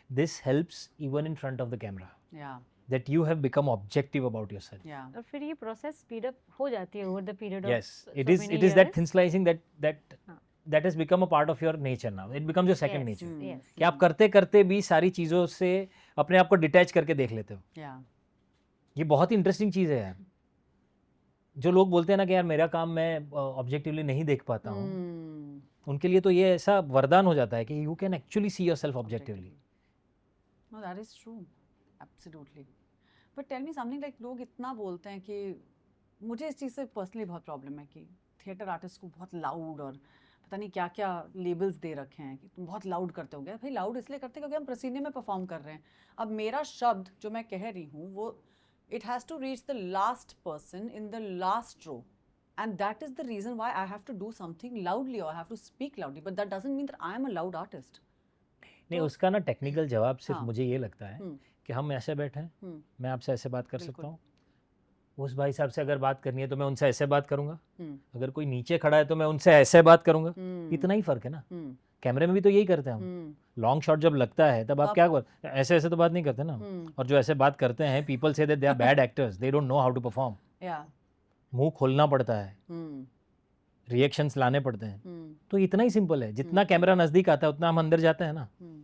This helps even in front of the camera Yeah. that you have become objective about yourself. Yeah. और फिर ये प्रोसेस स्पीड अप हो जाती है over the period of Yes, it is that thin slicing that that has become a part of your nature now, it becomes your second Yes, nature, yes. कि आप करते करते भी सारी चीज़ों से अपने आप को डिटैच करके देख लेते हो। Yeah. ये बहुत इंटरेस्टिंग चीज़ है यार। जो लोग बोलते हैं ना कि यार मेरा काम मैं ऑब्जेक्टिवली नहीं देख पाता हूँ, उनके लिए तो ये ऐसा वरदान हो जाता है कि you can actually see yourself objectively. No, that is true. Absolutely. But tell me something like लोग इतना बोलते हैं कि मुझे इस चीज़ से पर्सनली बहुत प्रॉब्लम है कि थिएटर आर्टिस्ट को बहुत लाउड और पता नहीं क्या क्या लेबल्स दे रखे हैं कि तुम बहुत लाउड करते हो। गया भाई, लाउड इसलिए करते हैं क्योंकि हम पसीने में परफॉर्म कर रहे हैं। अब मेरा शब्द जो मैं कह रही हूँ वो it has to reach the last person in the last row, and that is the reason why I have to do something loudly or I have to speak loudly, but that doesn't mean that I am a loud artist. नहीं, तो- उसका ना टेक्निकल जवाब सिर्फ हाँ। मुझे ये लगता है कि हम ऐसे बैठे हैं, हम्म, मैं आपसे ऐसे बात कर बिल्कुल। सकता हूँ, उस भाई साहब से अगर बात करनी है तो मैं उनसे ऐसे बात करूंगा, हम्म, अगर कोई नीचे खड़ा है तो मैं उनसे ऐसे बात करूंगा। हम्म, इतना ही फर्क है ना। हम्म, कैमरे में भी तो यही करते हैं हम। हम्म, लॉन्ग शॉट जब लगता है तब आप आप- क्या कर, ऐसे ऐसे तो बात नहीं करते ना हम। हम्म, और जो ऐसे बात करते हैं, पीपल से they are bad actors, they don't know how to perform. yeah, मुंह खोलना पड़ता है, हम्म, रिएक्शंस लाने पड़ते हैं। हम्म, तो इतना ही सिंपल है, जितना कैमरा नजदीक आता है उतना हम अंदर जाते हैं ना। हम्म,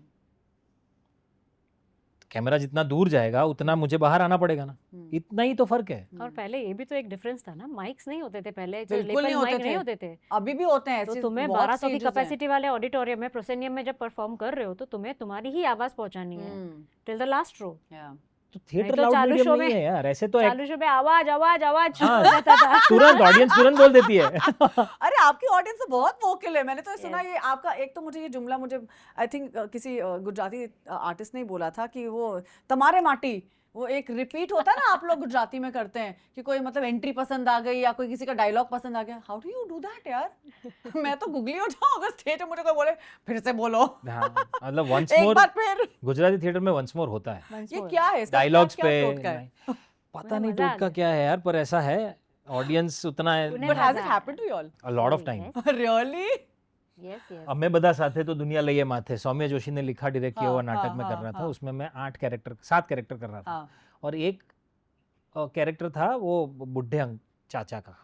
कैमरा जितना दूर जाएगा उतना मुझे बाहर आना पड़ेगा ना। हम्म, इतना ही तो फर्क है। और पहले ये भी तो एक डिफरेंस था ना, माइक्स नहीं होते थे पहले, जो बिल्कुल नहीं लेपल माइक होते नहीं थे। होते थे। अभी भी होते हैं तो ऐसे तुम्हें बहुत 1200 की stages हैं। कैपेसिटी वाले ऑडिटोरियम में, प्रोसेनियम में जब परफॉर्म कर रहे हो तो तुम्हें तुम्हारी ही आवाज पहुंचानी है hmm, till the last row. yeah, तो थिएटर तो लाउड चालू मीडियम शो नहीं में- है यार, ऐसे तो चालू शो में आवाज आवाज आवाज हाँ, हो जाता था। तुरंत ऑडियंस तुरंत बोल देती है। अरे आपकी ऑडियंस तो बहुत वोकल है। मैंने तो सुना Yes. ये आपका एक तो मुझे ये जुमला मुझे आई थिंक किसी गुजराती आर्टिस्ट ने ही बोला था कि वो तमारे माटी, वो एक रिपीट होता है ना आप लोग गुजराती में करते हैं कि कोई मतलब एंट्री पसंद आ गई या कोई किसी का डायलॉग पसंद आ गया। How do you do that यार? मैं तो गुगली हो जाऊं अगर स्टेज पे मुझे कोई बोले फिर से बोलो हाँ, मतलब वंस एक मोर बार फिर। गुजराती थिएटर में वंस मोर होता है ये क्या है? इसका डायलॉग्स क्या पे। टोटका है? पता मुझे नहीं मजा आ टोटका गया। क्या है यार, पर ऐसा है ऑडियंस उतना है। उन्हें But has it मजा happened to you all? A lot of time. Really? Yes yes. अब मैं बदा साथे तो दुनिया लइए माथे, सौम्य जोशी ने लिखा डायरेक्ट किया हुआ हाँ, नाटक हाँ, में कर हाँ, रहा था। हाँ। उसमें मैं 7 कैरेक्टर कर रहा था। हाँ, और एक कैरेक्टर था वो बुढ़े चाचा का,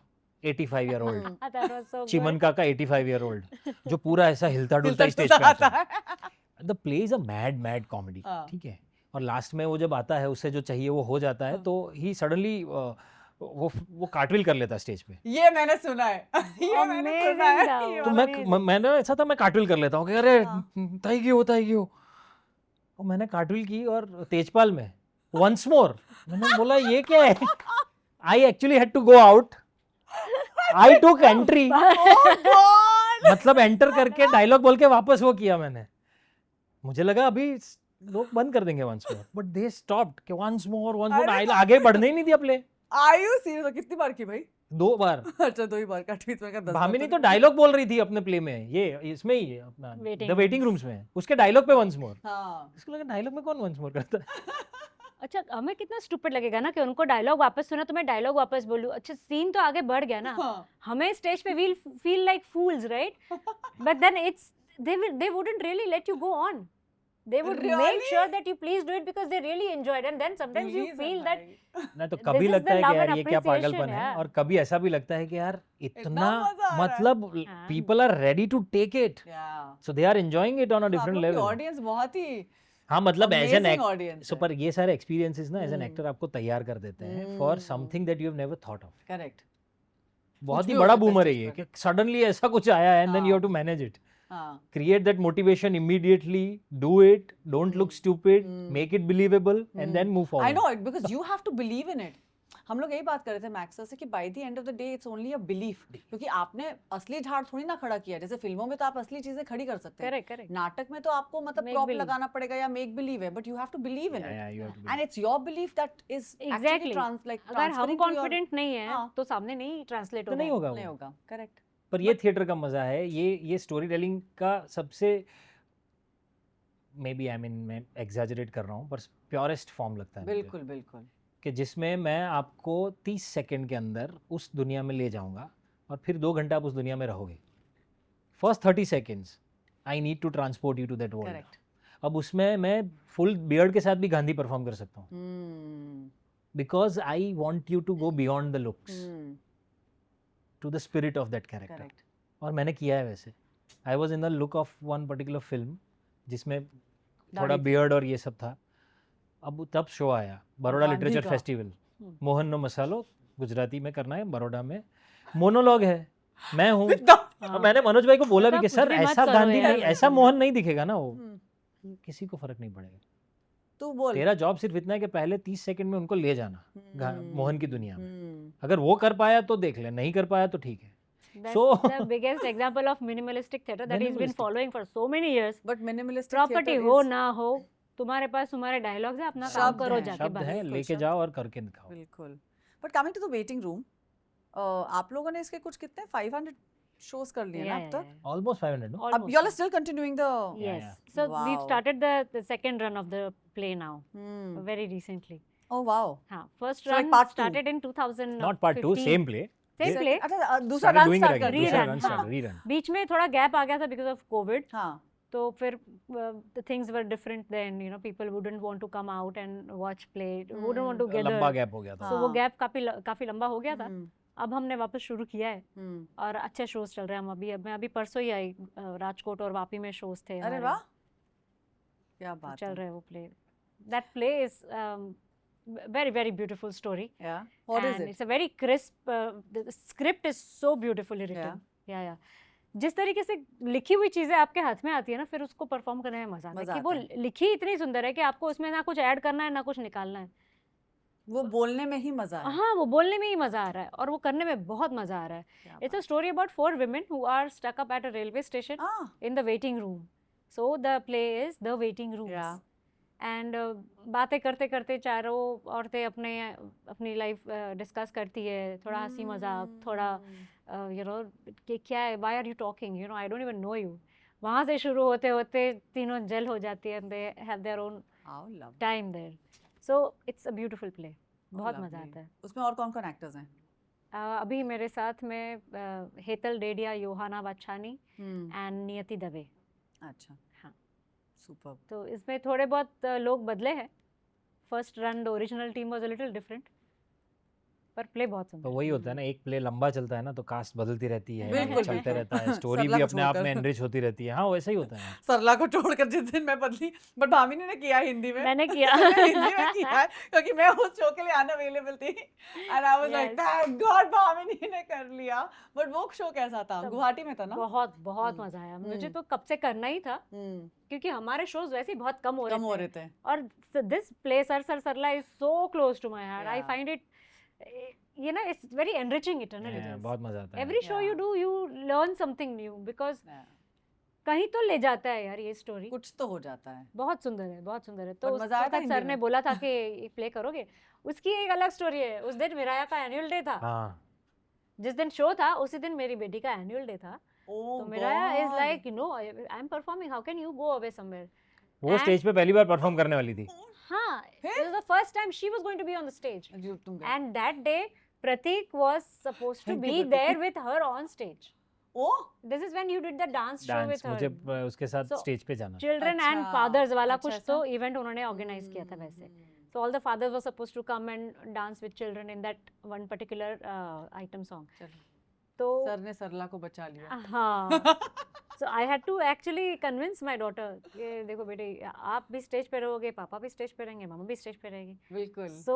85 year old, That was so Chiman good. का 85 ईयर ओल्ड, जो पूरा ऐसा हिलता डुलता हिलता स्टेज पे आता आता है। है। The play is a mad comedy, हाँ। ठीक है। और लास्ट में वो जब आता है, उससे जो चाहिए वो हो जाता है, हाँ। तो ही सडनली वो कार्टविल कर लेता स्टेज पे। ये मैंने सुना है। ये मैंने सुना है। Amazing ये though. तो वाला। मैंने ऐसा था, मैं कार्टविल कर लेता हूँ कि अरे हाँ। ताई क्यों। और मैंने कार्टविल की और तेजपाल में वंस मोर, मैंने बोला ये क्या है। I actually had to go out, I took entry, Oh God! मतलब एंटर करके डायलॉग बोल के वापस वो किया मैंने। मुझे लगा अभी लोग बंद कर देंगे once more, but they stopped कि वंस मोर अरे आगे बढ़ने ही नहीं दिया प्ले। Are you serious? कितनी बार की भाई? 2 बार अच्छा 2 ही बार का ट्वीट में का 10 बार भामिनी तो नहीं। डायलॉग बोल रही थी अपने प्ले में, ये इसमें ही है अपना Waiting द वेटिंग रूम्स में, उसके डायलॉग पे वंस मोर। हाँ। इसको लगा डायलॉग में कौन वंस मोर करता है। अच्छा, हमें कितना स्टूपिड लगेगा ना कि उनको डायलॉग वापस सुना तो मैं डायलॉग वापस बोलूं। अच्छा, सीन तो आगे बढ़ गया ना, हाँ। हमें स्टेज पे we'll feel like fools, right? But then it's they wouldn't really let you go on. They would make Really? sure that you please do it because they really enjoyed, and then sometimes you Please feel and that भाई। ना तो This कभी is लगता the है love कि यार and ये क्या appreciation, पागलपन है, यार। और कभी ऐसा भी लगता है कि यार इतना मजा आ रहा है। मतलब हाँ। People are ready to take it, Yeah. So they are enjoying it on a तो आप डिफरेंट लोग की लेवल। ऑडियंस बहुत ही हाँ, मतलब एज एन amazing audience सो है। पर ये सारे एक्सपीरियंसेस ना एज एन हम्म। एक्टर आपको तैयार कर देते हैं for hmm. Something that you have never thought of. Correct. बहुत भी ही हो बड़ा सकता है बूमर है stage ये पर। कि सडनली ऐसा कुछ आया है एंड देन यू हैव हाँ। टू मैनेज इट, हाँ। create that motivation immediately, do it, don't look stupid, make it believable, and then move forward. I know it because you have to believe in it. हम लोग यही बात कर रहे थे मैक्स से कि by the end of the day it's only a belief, क्योंकि आपने असली झाड़ थोड़ी ना खड़ा किया। जैसे फिल्मों में तो आप असली चीजें खड़ी कर सकते हैं, correct. नाटक में तो आपको मतलब Make प्रॉप believe. लगाना पड़ेगा या मेक बिलीव है, but you have to believe in Yeah, it you have to and it's your belief that is Exactly. actually अगर हम transferring to your- कॉन्फिडेंट नहीं है हाँ। तो सामने नहीं ट्रांसलेट तो होगा। नहीं होगा नहीं वो। होगा। करेक्ट। पर ये थिएटर का मजा है, ये स्टोरी टेलिंग का सबसे, मे बी आई मीन मैं एग्जैजरेट कर रहा हूँ, पर प्योरेस्ट फॉर्म लगता है मुझे। बिल्कुल बिल्कुल। कि जिसमें मैं आपको 30 सेकंड के अंदर उस दुनिया में ले जाऊंगा और फिर 2 घंटे आप उस दुनिया में रहोगे। First 30 seconds I need to transport you to that world. Correct. अब उसमें मैं फुल बियर्ड के साथ भी गांधी परफॉर्म कर सकता हूँ, because I want you to go beyond the looks to the spirit of that character. Correct. और मैंने किया है वैसे। I was in the look of one particular film जिसमें थोड़ा दाढ़ी थी। बियर्ड और ये सब था. अब तब शो आया बड़ौदा गांधी लिटरेचर का। फेस्टिवल, मोहन नो मसालो गुजराती में करना है बड़ौदा में, मोनोलॉग है, मैं हूँ. और मैंने मनोज भाई को बोला भी मतलब कि कुछ सर भी मत ऐसा करो गांधी यार, नहीं, ऐसा मोहन नहीं दिखेगा ना वो, हम्म, किसी को फर्क नहीं पड़ेगा. तू बोल. तेरा जॉब सिर्फ इतना है कि पहले 30 सेकंड में उनको ले जाना मोहन की दुनिया में. अगर वो कर पाया तो देख ले, नहीं कर पाया तो ठीक है. That's So- the biggest example of minimalistic theater that he's been Minimalistic. following for so many years. But minimalistic property हो ना हो, तुम्हारे पास तुम्हारे डायलॉग्स है, अपना काम शब्द करो हैं, जाके शब्द बस. है, बिल्कुल, लेके शब्द। जाओ और करके दिखाओ. बिल्कुल. But coming to the waiting room, आप लोगों ने इसके कुछ कितने 500 शोज कर लिए ना अब तक? Almost 500, no? अब Almost. you all are still continuing the Yes. Yeah. So we've Wow. started the second run of the play now, very recently. Oh wow. हाँ, first So like run part two. started in 2015. Not part 2, same play. Same They play. अच्छा दूसरा started run doing it start again. कर Rerun, दूसरा दिया. run हाँ. started, rerun. बीच में थोड़ा गैप आ गया था because of COVID. हाँ. तो फिर the things were different then, you know, people wouldn't want to come out and watch play, wouldn't want to gather. लंबा गैप हो गया था. So वो हाँ. गैप काफी लंबा हो गया था. हम्म, अब हमने वापस शुरू किया है हम्म. और अच्छे शोज चल रहे हैं. मैं अभी परसों ही आई, राजकोट और वापी में शोज थे अरे हमारे. वाह, क्या तो बात चल है. रहा है वो play. That play is very very beautiful story, Yeah. What is and it? it's a very crisp, the script is so beautifully written. Yeah. जिस तरीके से लिखी हुई चीजें आपके हाथ में आती है ना, फिर उसको परफॉर्म करने में मजा आता है मजा कि वो आता लिखी इतनी सुंदर है कि आपको उसमें ना कुछ ऐड करना है ना कुछ निकालना है. वो बोलने में ही मजा है. हाँ, वो बोलने में ही मजा आ रहा है और वो करने में बहुत मजा आ रहा है. क्या It's a story about 4 women who are stuck up at a railway station बात. Ah, in the waiting room. So the play is The Waiting Rooms. Yeah. And बातें करते करते चारों औरतें अपनी लाइफ डिस्कस करती है. थोड़ा हंसी मजाक, थोड़ा यू नो कि क्या है, why are you talking, you know, I don't even know you. वहाँ से शुरू होते होते तीनों जेल हो जाती है. They have their own How lovely. time there. So it's a beautiful play. बहुत Lovely. मजा आता है. उसमें और कौन कौन एक्टर्स हैं? अभी मेरे साथ में हेतल डेडिया, योहाना वाछानी एंड नियति दवे. अच्छा. हाँ. सुपर. तो इसमें थोड़े बहुत लोग बदले हैं. First run the original team was a little different, पर प्ले बहुत सुंदर तो वही होता है ना, एक प्ले लंबा चलता है ना तो कास्ट बदलती रहती है, बिल्कुल, चलते बिल्कुल. रहता है, स्टोरी सरला भी को अपने आप में छोड़कर. एनरिच होती रहती है. हाँ वैसा ही होता है. सरला को छोड़कर जिस दिन मैं बदली, बट भामिनी ने किया हिंदी में. मैंने किया. मैंने हिंदी में किया है, क्योंकि मैं उस शो के लिए अनअवेलेबल थी and I was like Yes. Thank God Bhamini ने कर लिया. बट वो शो कैसा था? तब- गुवाहाटी में था ना? बहुत बहुत हम्म, मजा आया मुझे. हम्म. तो कब से करना ही था, क्योंकि हमारे शोज वैसे ही बहुत कम हो कम हो रहे रहे थे. थे. और this play Sarla is so close to my heart. I Yeah. Find it, you know, it's very enriching eternally. Yeah, बहुत मजा आता है. Every show you Yeah. do, you learn something new because कहीं तो ले जाता है यार ये स्टोरी. कुछ तो हो जाता है. बहुत सुंदर है, बहुत सुंदर है. तो But उस मजा आया था वक्त हिंदी सर ने में? बोला था कि ये प्ले करोगे. उसकी एक अलग स्टोरी है. उस दिन मिराया का एनुअल डे था. हाँ. जिस दिन शो था उसी दिन मेरी बेटी का एनुअल डे था. Oh तो Miraya is God. Like, you know, I am performing, how can you go away somewhere. वो स्टेज पे पहली बार परफॉर्म करने वाली थी. हाँ, फिर? it was the first time she was going to be on the stage. तुम गए. And that day Pratik was supposed to Thank you, be Pratik. there with her on stage. Oh, This is when you did the dance show dance with her. मुझे उसके साथ So, स्टेज पे जाना. चिल्ड्रन एंड अच्छा, फादर्स वाला अच्छा कुछ ऐसा? तो इवेंट उन्होंने ऑर्गेनाइज किया था वैसे. So all the fathers were supposed to come and dance with children in that one particular item song. चलो. तो सर ने सरला को बचा लिया. हाँ, so I had to actually convince my daughter कि देखो बेटे, आप भी स्टेज पे रहोगे, पापा भी स्टेज पे रहेंगे, मम्मा भी स्टेज पे रहेगी. बिल्कुल. So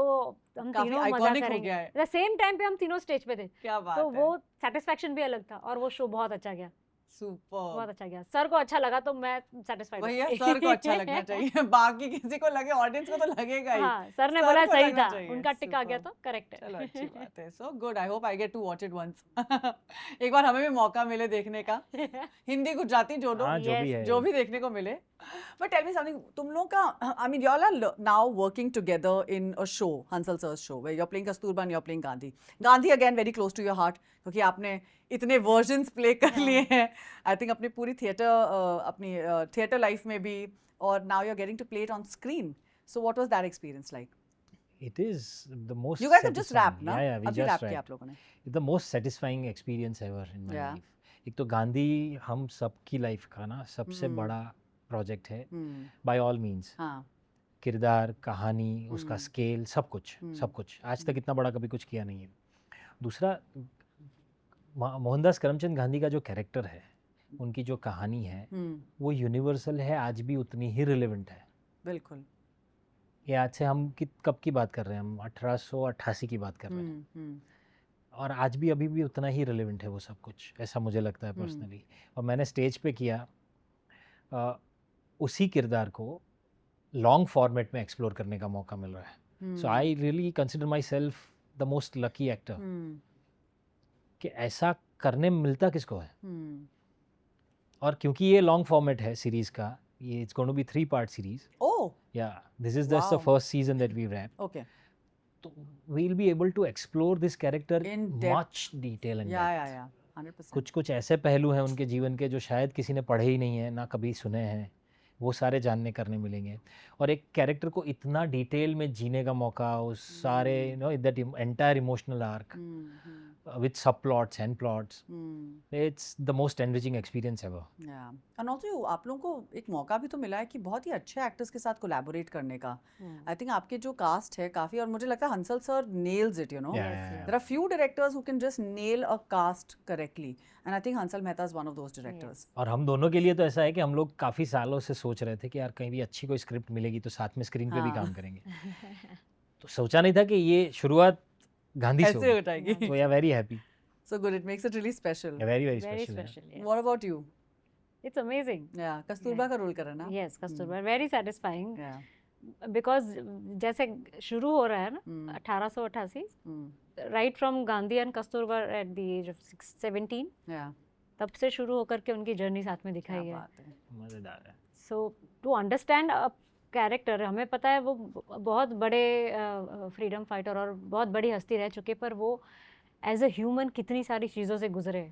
हम काफी तीनों मजा iconic हो करेंगे. गया है. The same time पे हम तीनों स्टेज पे थे. क्या बात तो है. वो सेटिस्फेक्शन भी अलग था और वो शो बहुत अच्छा गया. सुपर. बहुत अच्छा गया. सर को अच्छा लगा तो मैं सेटिस्फाइड. भैया सर को अच्छा लगना चाहिए. बाकी किसी को लगे, ऑडियंस को तो लगेगा ही. हाँ, सर ने सर बोला को सही लगना था, चाहिए. उनका टिक आ गया Superb. तो करेक्ट है. चलो अच्छी बात है. So good. I hope I get to watch it once. एक बार हमें भी मौका मिले देखने का. हिंदी गुजराती जो हाँ जो भी Yes, है. जो भी देखने को मिले. बट टेल मी समथिंग, तुम लोग का, I mean you all are now working together in a show, Hansal sir's show, where you are playing Kasturba and you are playing Gandhi. Gandhi again very close to your heart, क्योंकि आपने इतने वर्जन्स प्ले कर लिए हैं. आई थिंक अपनी पूरी थिएटर लाइफ में भी, और now you are getting to play it on screen. So what was that experience like? It is the most. You guys have just satisfying. Wrap ना? Yeah, we अभी just रैप किया rapped. आप लोगों ने. It's the most satisfying experience ever in my Yeah. life. एक तो गांधी हम सबकी लाइफ का ना सबसे Hmm. बड़ा प्रोजेक्ट है. हम्म. By all means. हाँ. किरदार, कहानी, उसका Hmm. स्केल, सब कुछ. सब कुछ आज तक इतना बड़ा कभी कुछ किया नहीं है. दूसरा, मोहनदास करमचंद गांधी का जो कैरेक्टर है, उनकी जो कहानी है हम्म, वो यूनिवर्सल है, आज भी उतनी ही रिलेवेंट है। बिल्कुल। ये आज से हम कब की बात कर रहे हैं, हम 1888 की बात कर रहे हैं, और आज भी अभी भी उतना ही रिलेवेंट है वो सब कुछ, ऐसा मुझे लगता है पर्सनली। और मैंने स्टेज पे किया उसी किरदार को लॉन्ग फॉर्मेट में एक्सप्लोर करने का मौका मिल रहा है। So I really consider myself the most lucky actor कि ऐसा करने में मिलता किसको है। और क्योंकि ये लॉन्ग फॉर्मेट है सीरीज का, ये it's going to be 3-part series. Oh, yeah this is just the Wow. First season that we wrap, okay, तो we will be able to explore this character In depth. Much detail and yeah 100%। कुछ ऐसे पहलू हैं उनके जीवन के जो शायद किसी ने पढ़े ही नहीं है, ना कभी सुने हैं, वो सारे जानने करने मिलेंगे। और एक कैरेक्टर को इतना डिटेल में जीने का मौका, उस सारे that entire emotional arc with subplots and plots, it's the most enriching experience ever. या एंड ऑल्सो आप लोगों को एक मौका भी तो मिला है कि बहुत ही अच्छे एक्टर्स के साथ कोलैबोरेट करने का। आई थिंक आपके जो कास्ट है काफी, और मुझे लगता है Hansal sir nails it, you know. There are few directors who can just nail a cast correctly, and I think Hansal Mehta is one of those directors. और हम दोनों के लिए तो ऐसा है कि हम लोग काफ़ी सालों से सोच रहे थे कि यार कहीं भी अच्छी कोई स्क्रिप्ट मिलेगी तो साथ में स्क्रीन पे भी काम करेंगे। तो सोचा नहीं था कि ये शुरुआत गांधी से ऐसे होगी। हो जाएगी। So we are very happy. So good, it makes it really special. Yeah, very Very special. special. Yeah. What about you? It's amazing. Yeah, Kasturba का रोल करा ना? Yes, Kasturba, very satisfying. Yeah. Because जैसे शुरू हो रहा है ना 1888, right from Gandhi and Kasturba at the age of 17, Yeah. तब से शुरू होकर के उनकी जर्नी साथ में क्या दिखाई है। बात है। मजेदार है। सो टू अंडरस्टैंड अ कैरेक्टर, हमें पता है वो बहुत बड़े फ्रीडम फाइटर और बहुत बड़ी हस्ती रह चुके, पर वो एज अ ह्यूमन कितनी सारी चीज़ों से गुजरे,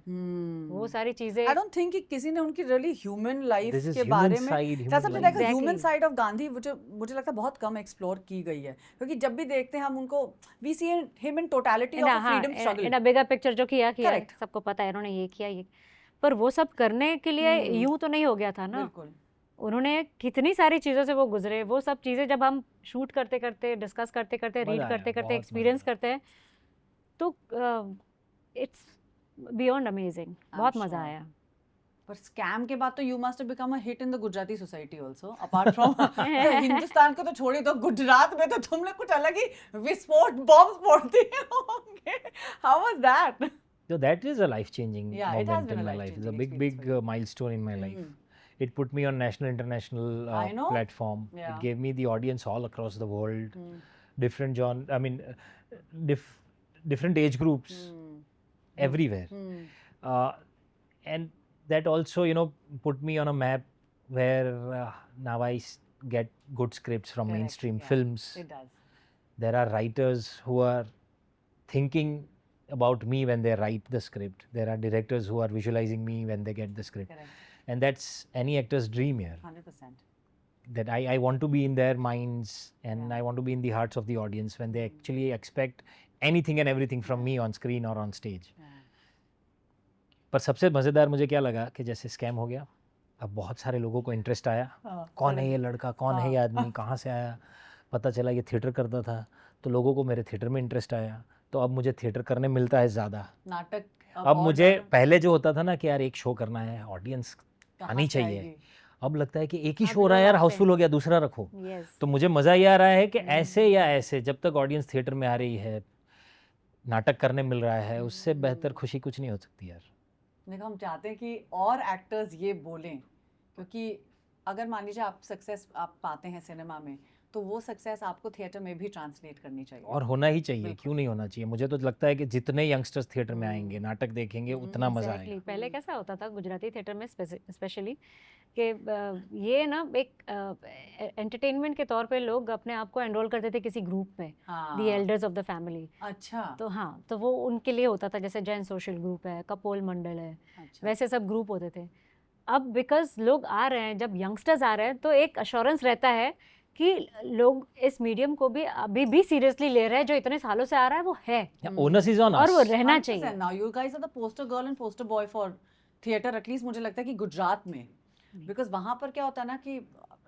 वो सारी चीज़ें। I don't think कि किसी ने उनकी really human life This is के human बारे में, side, human that's something life. like a human Exactly. side of Gandhi, मुझे लगता है बहुत कम एक्सप्लोर की गई है, क्योंकि जब भी देखते हैं हम उनको, we see him in totality of a freedom struggle. In a bigger picture जो किया Correct. सबको पता है इन्होंने ये किया ये, पर वो सब करने के लिए यूं तो नहीं हो गया था ना। बिल्कुल। उन्होंने कितनी सारी चीज़ों से वो गुजरे, वो सब चीज़ें जब हम शूट करते करते, डिस्कस करते करते, मजा रीड आया, करते करते, बहुत एक्सपीरियंस मजा करते हैं, तो इट्स बियॉन्ड अमेजिंग, बहुत मज़ा sure. आया। पर स्कैम के बाद तो you must have become a hit in the Gujarati society also, apart from Hindustan को तो छोड़ी, तो गुजरात में तो तुम लोग कुछ अलग ही विस्फोट बॉम्ब फोड़ते होंगे। How was that? So that is a life-changing Yeah, it has moment been in a my life. It's a life-changing big experience for you. milestone in my life. It put me on national, international I know. platform. Yeah. It gave me the audience all across the world, different different age groups, everywhere. And that also, put me on a map where now I get good scripts from Correct, mainstream yeah. films. It does. There are writers who are thinking about me when they write the script. There are directors who are visualizing me when they get the script. Correct. And that's any actor's dream here. 100%. That I want to be in their minds, and Yeah. I want to be in the hearts of the audience when they actually expect anything and everything from me on screen or on stage. Yeah. पर सबसे मज़ेदार मुझे क्या लगा कि जैसे स्कैम हो गया, अब बहुत सारे लोगों को इंटरेस्ट आया, कौन है ये लड़का, कौन है ये आदमी, कहाँ से आया, पता चला ये थिएटर करता था, तो लोगों को मेरे थिएटर में इंटरेस्ट आया, तो अब मुझे थिएटर करने मिलता है ज़्यादा। नाटक अब मुझे पहले जो होता था ना कि यार एक शो करना है, ऑडियंस कहाँ आनी से चाहिए, आएगी? अब लगता है कि एक ही अब शो हो रहा है लोग यार, आते हाउसफुल हैं। हो गया, दूसरा रखो। यस, तो मुझे मज़ा ये आ रहा है कि ऐसे या ऐसे जब तक ऑडियंस थिएटर में आ रही है, नाटक करने मिल रहा है, उससे बेहतर खुशी कुछ नहीं हो सकती यार। देखो, हम चाहते हैं कि और एक्टर्स ये बोलें, क्योंकि अगर मान लीजिए आप सक्सेस आप पाते हैं सिनेमा में, तो वो सक्सेस आपको थिएटर में भी ट्रांसलेट करनी चाहिए। और होना ही चाहिए, बिल्कुल। क्यों नहीं होना चाहिए। मुझे तो लगता है कि जितने यंगस्टर्स थिएटर में आएंगे, नाटक देखेंगे, उतना मज़ा एग्जैक्टली। आएगा। पहले कैसा होता था गुजराती थिएटर में स्पेशली कि ये ना एक एंटरटेनमेंट के तौर पे लोग अपने आप को एनरोल करते थे किसी ग्रुप में, the elders of the family. अच्छा। तो हाँ, तो वो उनके लिए होता था, जैसे जैन सोशल ग्रुप है, कपोल मंडल है, अच्छा। वैसे सब ग्रुप होते थे। अब बिकॉज लोग आ रहे हैं, जब यंगस्टर्स आ रहे हैं, तो एक अश्योरेंस रहता है कि लोग इस मीडियम को भी अभी भी सीरियसली ले रहे हैं, जो इतने सालों से आ रहा है वो है, ओनस इज ऑन और वो अस। रहना चाहिए। Now you guys are the poster girl and poster boy for theatre, at least मुझे लगता है कि गुजरात में, बिकॉज वहाँ पर क्या होता है ना कि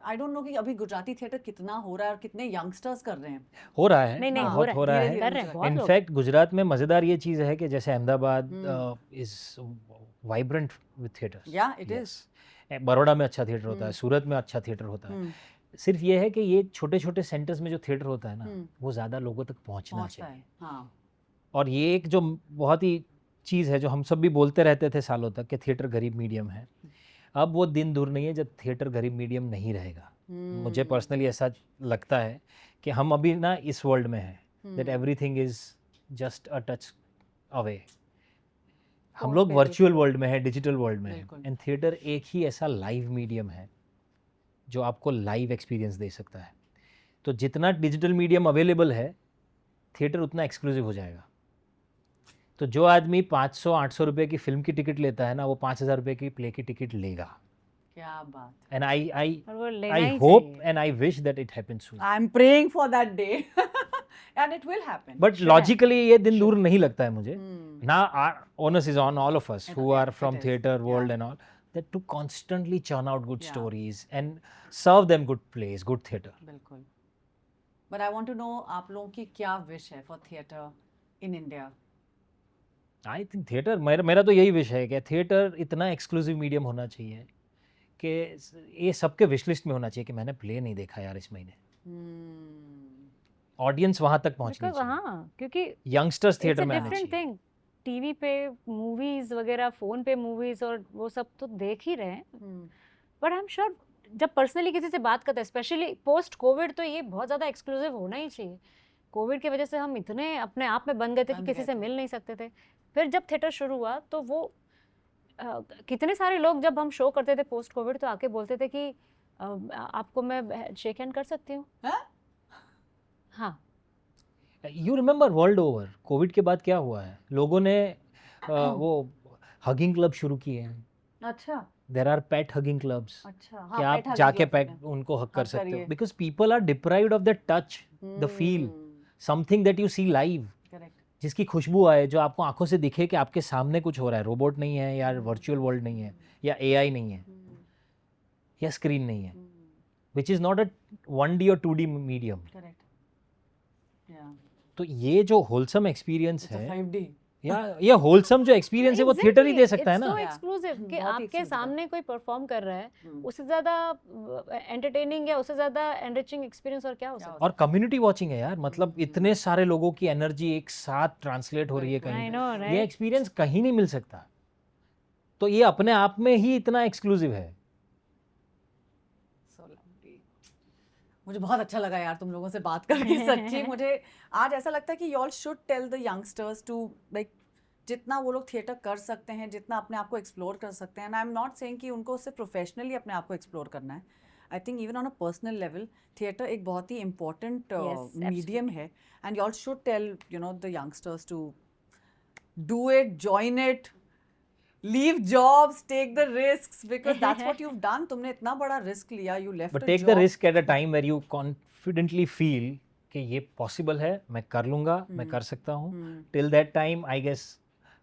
आई डोंट नो कि अभी गुजराती थिएटर कितना हो रहा है और कितने यंगस्टर्स कर रहे हैं. हो रहा है, नहीं नहीं हाँ, हो बहुत रहा हो है, रहा धीरे-धीरे है. कर रहे हैं मुझे बहुत लोग. इनफैक्ट गुजरात में मज़ेदार ये चीज़ है कि जैसे Ahmedabad is vibrant with theatres. Yeah, it is. Baroda में अच्छा थिएटर होता है, सूरत में अच्छा थिएटर होता है. हम्म, सिर्फ ये है कि ये छोटे छोटे सेंटर्स में जो थिएटर होता है ना, हम्म, वो ज़्यादा लोगों तक पहुंचना पहुंचता चाहिए. है. हाँ. और ये एक जो बहुत ही चीज़ है जो हम सब भी बोलते रहते थे सालों तक कि थिएटर गरीब मीडियम है. अब वो दिन दूर नहीं है जब थिएटर गरीब मीडियम नहीं रहेगा. मुझे पर्सनली ऐसा लगता है कि हम अभी ना इस वर्ल्ड में हैं that everything is just a touch away. हम लोग very वर्चुअल true. वर्ल्ड में हैं, डिजिटल वर्ल्ड में हैं. बिल्कुल. एंड थिएटर एक ही ऐसा लाइव मीडियम है जो आपको लाइव एक्सपीरियंस दे सकता है. तो जितना डिजिटल मीडियम अवेलेबल है, थिएटर उतना एक्सक्लूसिव हो जाएगा. तो जो आदमी 500-800 रुपये की फिल्म की टिकट लेता है ना, वो 5,000 रुपये की प्ले की टिकट लेगा. क्या बात. एंड आई और वो लेना I ही hope चाहिए. and I wish that it happens soon. I'm praying for that day. And it will happen. But Should logically ये दिन दूर नहीं लगता है मुझे. happen. Now our onus is on all of us who Yeah, are from it is. theatre world Yeah. and all that to constantly churn out good Yeah. stories and serve them good plays, good theatre. बिल्कुल. But I want to know आप लोगों की क्या wish है for theatre in India? I think theatre मेरा तो यही विश है कि थिएटर इतना एक्सक्लूसिव मीडियम होना चाहिए कि ये सबके विश लिस्ट में होना चाहिए कि मैंने प्ले नहीं देखा यार इस महीने. ऑडियंस वहां तक पहुंचनी Because, चाहिए. हाँ, क्योंकि यंगस्टर्स इट्स थिएटर अ में आने डिफरेंट चाहिए. थिंग. टीवी पे मूवीज वगैरह, फोन पे मूवीज और वो सब तो देख ही रहे हैं. बट आई एम श्योर जब पर्सनली किसी से बात करते हैं, स्पेशली पोस्ट कोविड, तो ये बहुत ज़्यादा एक्सक्लूसिव होना ही चाहिए. कोविड की वजह से हम इतने अपने आप में बन गए थे कि बन किसी गए से थे. मिल नहीं सकते थे. फिर जब थिएटर शुरू हुआ तो वो कितने सारे लोग जब हम शो करते थे पोस्ट कोविड तो आके बोलते थे कि आपको मैं शेक हैंड कर सकती हूँ. हाँ? हाँ. You remember world over Covid के बाद क्या हुआ है, लोगों ने वो हगिंग क्लब शुरू किए हैं. अच्छा. There are pet hugging clubs अच्छा. कि हाँ, आप pet जाके hugging पेट clubs उनको हक कर हग सकते हो. करिए. Because people are deprived of the touch, हैं. The feel, something that you see live, Correct. जिसकी खुशबू आए, जो आपको आंखों से दिखे कि आपके सामने कुछ हो रहा है. रोबोट नहीं है या वर्चुअल वर्ल्ड नहीं है या एआई नहीं है या स्क्रीन नहीं है, which is not a 1D और 2D मीडियम. Correct. Yeah. तो ये जो होलसम एक्सपीरियंस It's a है, 5D. या ये होलसम जो एक्सपीरियंस है वो थिएटर ही दे सकता है ना. सो Yeah. एक्सक्लूसिव कि बहुत ही आपके exclusive है. सामने कोई परफॉर्म कर रहा है, हम्म. उससे ज्यादा एंटरटेनिंग या उससे ज्यादा एनरिचिंग एक्सपीरियंस और क्या हो क्या सकता हो और कम्युनिटी वॉचिंग है यार. मतलब हम्म. इतने सारे लोगों की एनर्जी एक साथ ट्रांसलेट हो रही है बिल्कुल. है. कहीं. आई नो ये राइट. एक्सपीरियंस कहीं नहीं मिल सकता. तो ये अपने आप में ही इतना एक्सक्लूसिव है. So lovely. मुझे बहुत अच्छा लगा यार तुम लोगों से बात करके. सच्ची मुझे आज ऐसा लगता है कि you all should tell the youngsters to like जितना वो लोग थिएटर कर सकते हैं, जितना अपने आप को एक्सप्लोर कर सकते हैं. And I am not saying कि उनको उससे प्रोफेशनली अपने आप को एक्सप्लोर करना है. I think even on a personal level theatre एक बहुत ही इम्पोर्टेंट Yes, मीडियम है. And you all should tell you know the youngsters to do it, join it, leave jobs, take the risks, because that's what you have done. तुमने इतना बड़ा रिस्क लिया, you left but take the risk at a time where you confidently feel कि ये पॉसिबल है, मैं कर लूँगा, मैं कर सकता हूँ. Till that time I guess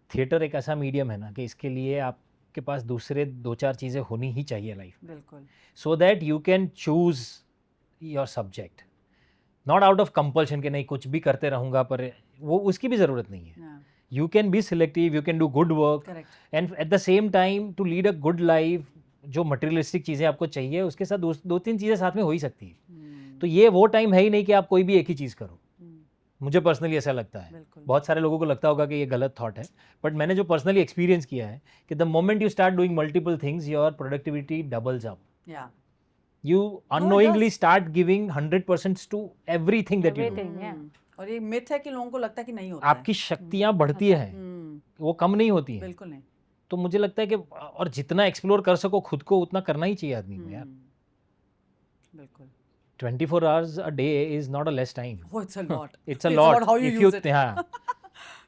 theatre एक ऐसा मीडियम है ना कि इसके लिए आपके पास दूसरे 2-4 चीज़ें होनी ही चाहिए लाइफ में, बिल्कुल. So that you can choose your subject, not out of compulsion कि नहीं कुछ भी करते रहूँगा, पर वो उसकी भी ज़रूरत नहीं है. You can be selective, you can do good work, correct. And at the same time to lead a good life. जो मटेरियलिस्टिक चीज़ें आपको चाहिए उसके साथ 2-3 चीज़ें साथ में हो ही सकती है. तो ये वो टाइम है ही नहीं कि आप कोई भी एक ही चीज़ करो. मुझे पर्सनली ऐसा लगता है. बिल्कुल. बहुत सारे लोगों को लगता होगा कि ये गलत थॉट है, बट मैंने जो पर्सनली एक्सपीरियंस किया है कि the moment you start doing multiple things your productivity doubles up. या. You unknowingly does. start giving 100% to everything that you do. Everything. yeah. और ये मिथ है कि लोगों को लगता है कि नहीं होता आपकी शक्तियाँ बढ़ती हैं, है. वो कम नहीं होती हैं. बिल्कुल नहीं. तो मुझे लगता है कि और जितना एक्सप्लोर कर सको खुद को उतना करना ही चाहिए आदमी को यार. बिल्कुल. 24 hours a day is not a less time. Oh, it's a lot. It's a It's lot. about how you If use it. हाँ.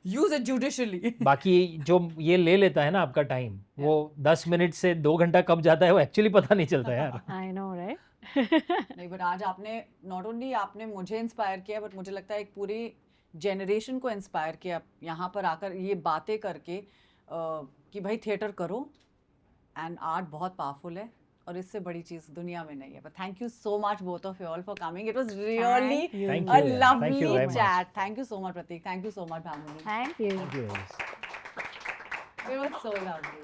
Use it judicially. बाकी जो ये ले लेता है ना आपका टाइम, वो 10 मिनट से 2 घंटा कब जाता है वो एक्चुअली पता नहीं चलता यार. I know, right? नहीं, बट आज आपने नॉट ओनली आपने मुझे इंस्पायर किया, बट मुझे लगता है एक पूरी जनरेशन को इंस्पायर किया यहाँ पर आकर ये बातें करके कि भाई थिएटर करो. एंड आर्ट बहुत पावरफुल है. और इससे बड़ी चीज दुनिया में नहीं है. But thank you so much both of you all for coming. It was really Thank you. Thank a you, yeah. lovely Thank you very much. chat. Thank you so much, Pratik. Thank you so much, Bhamini. Thank you. Thank you. It was so lovely.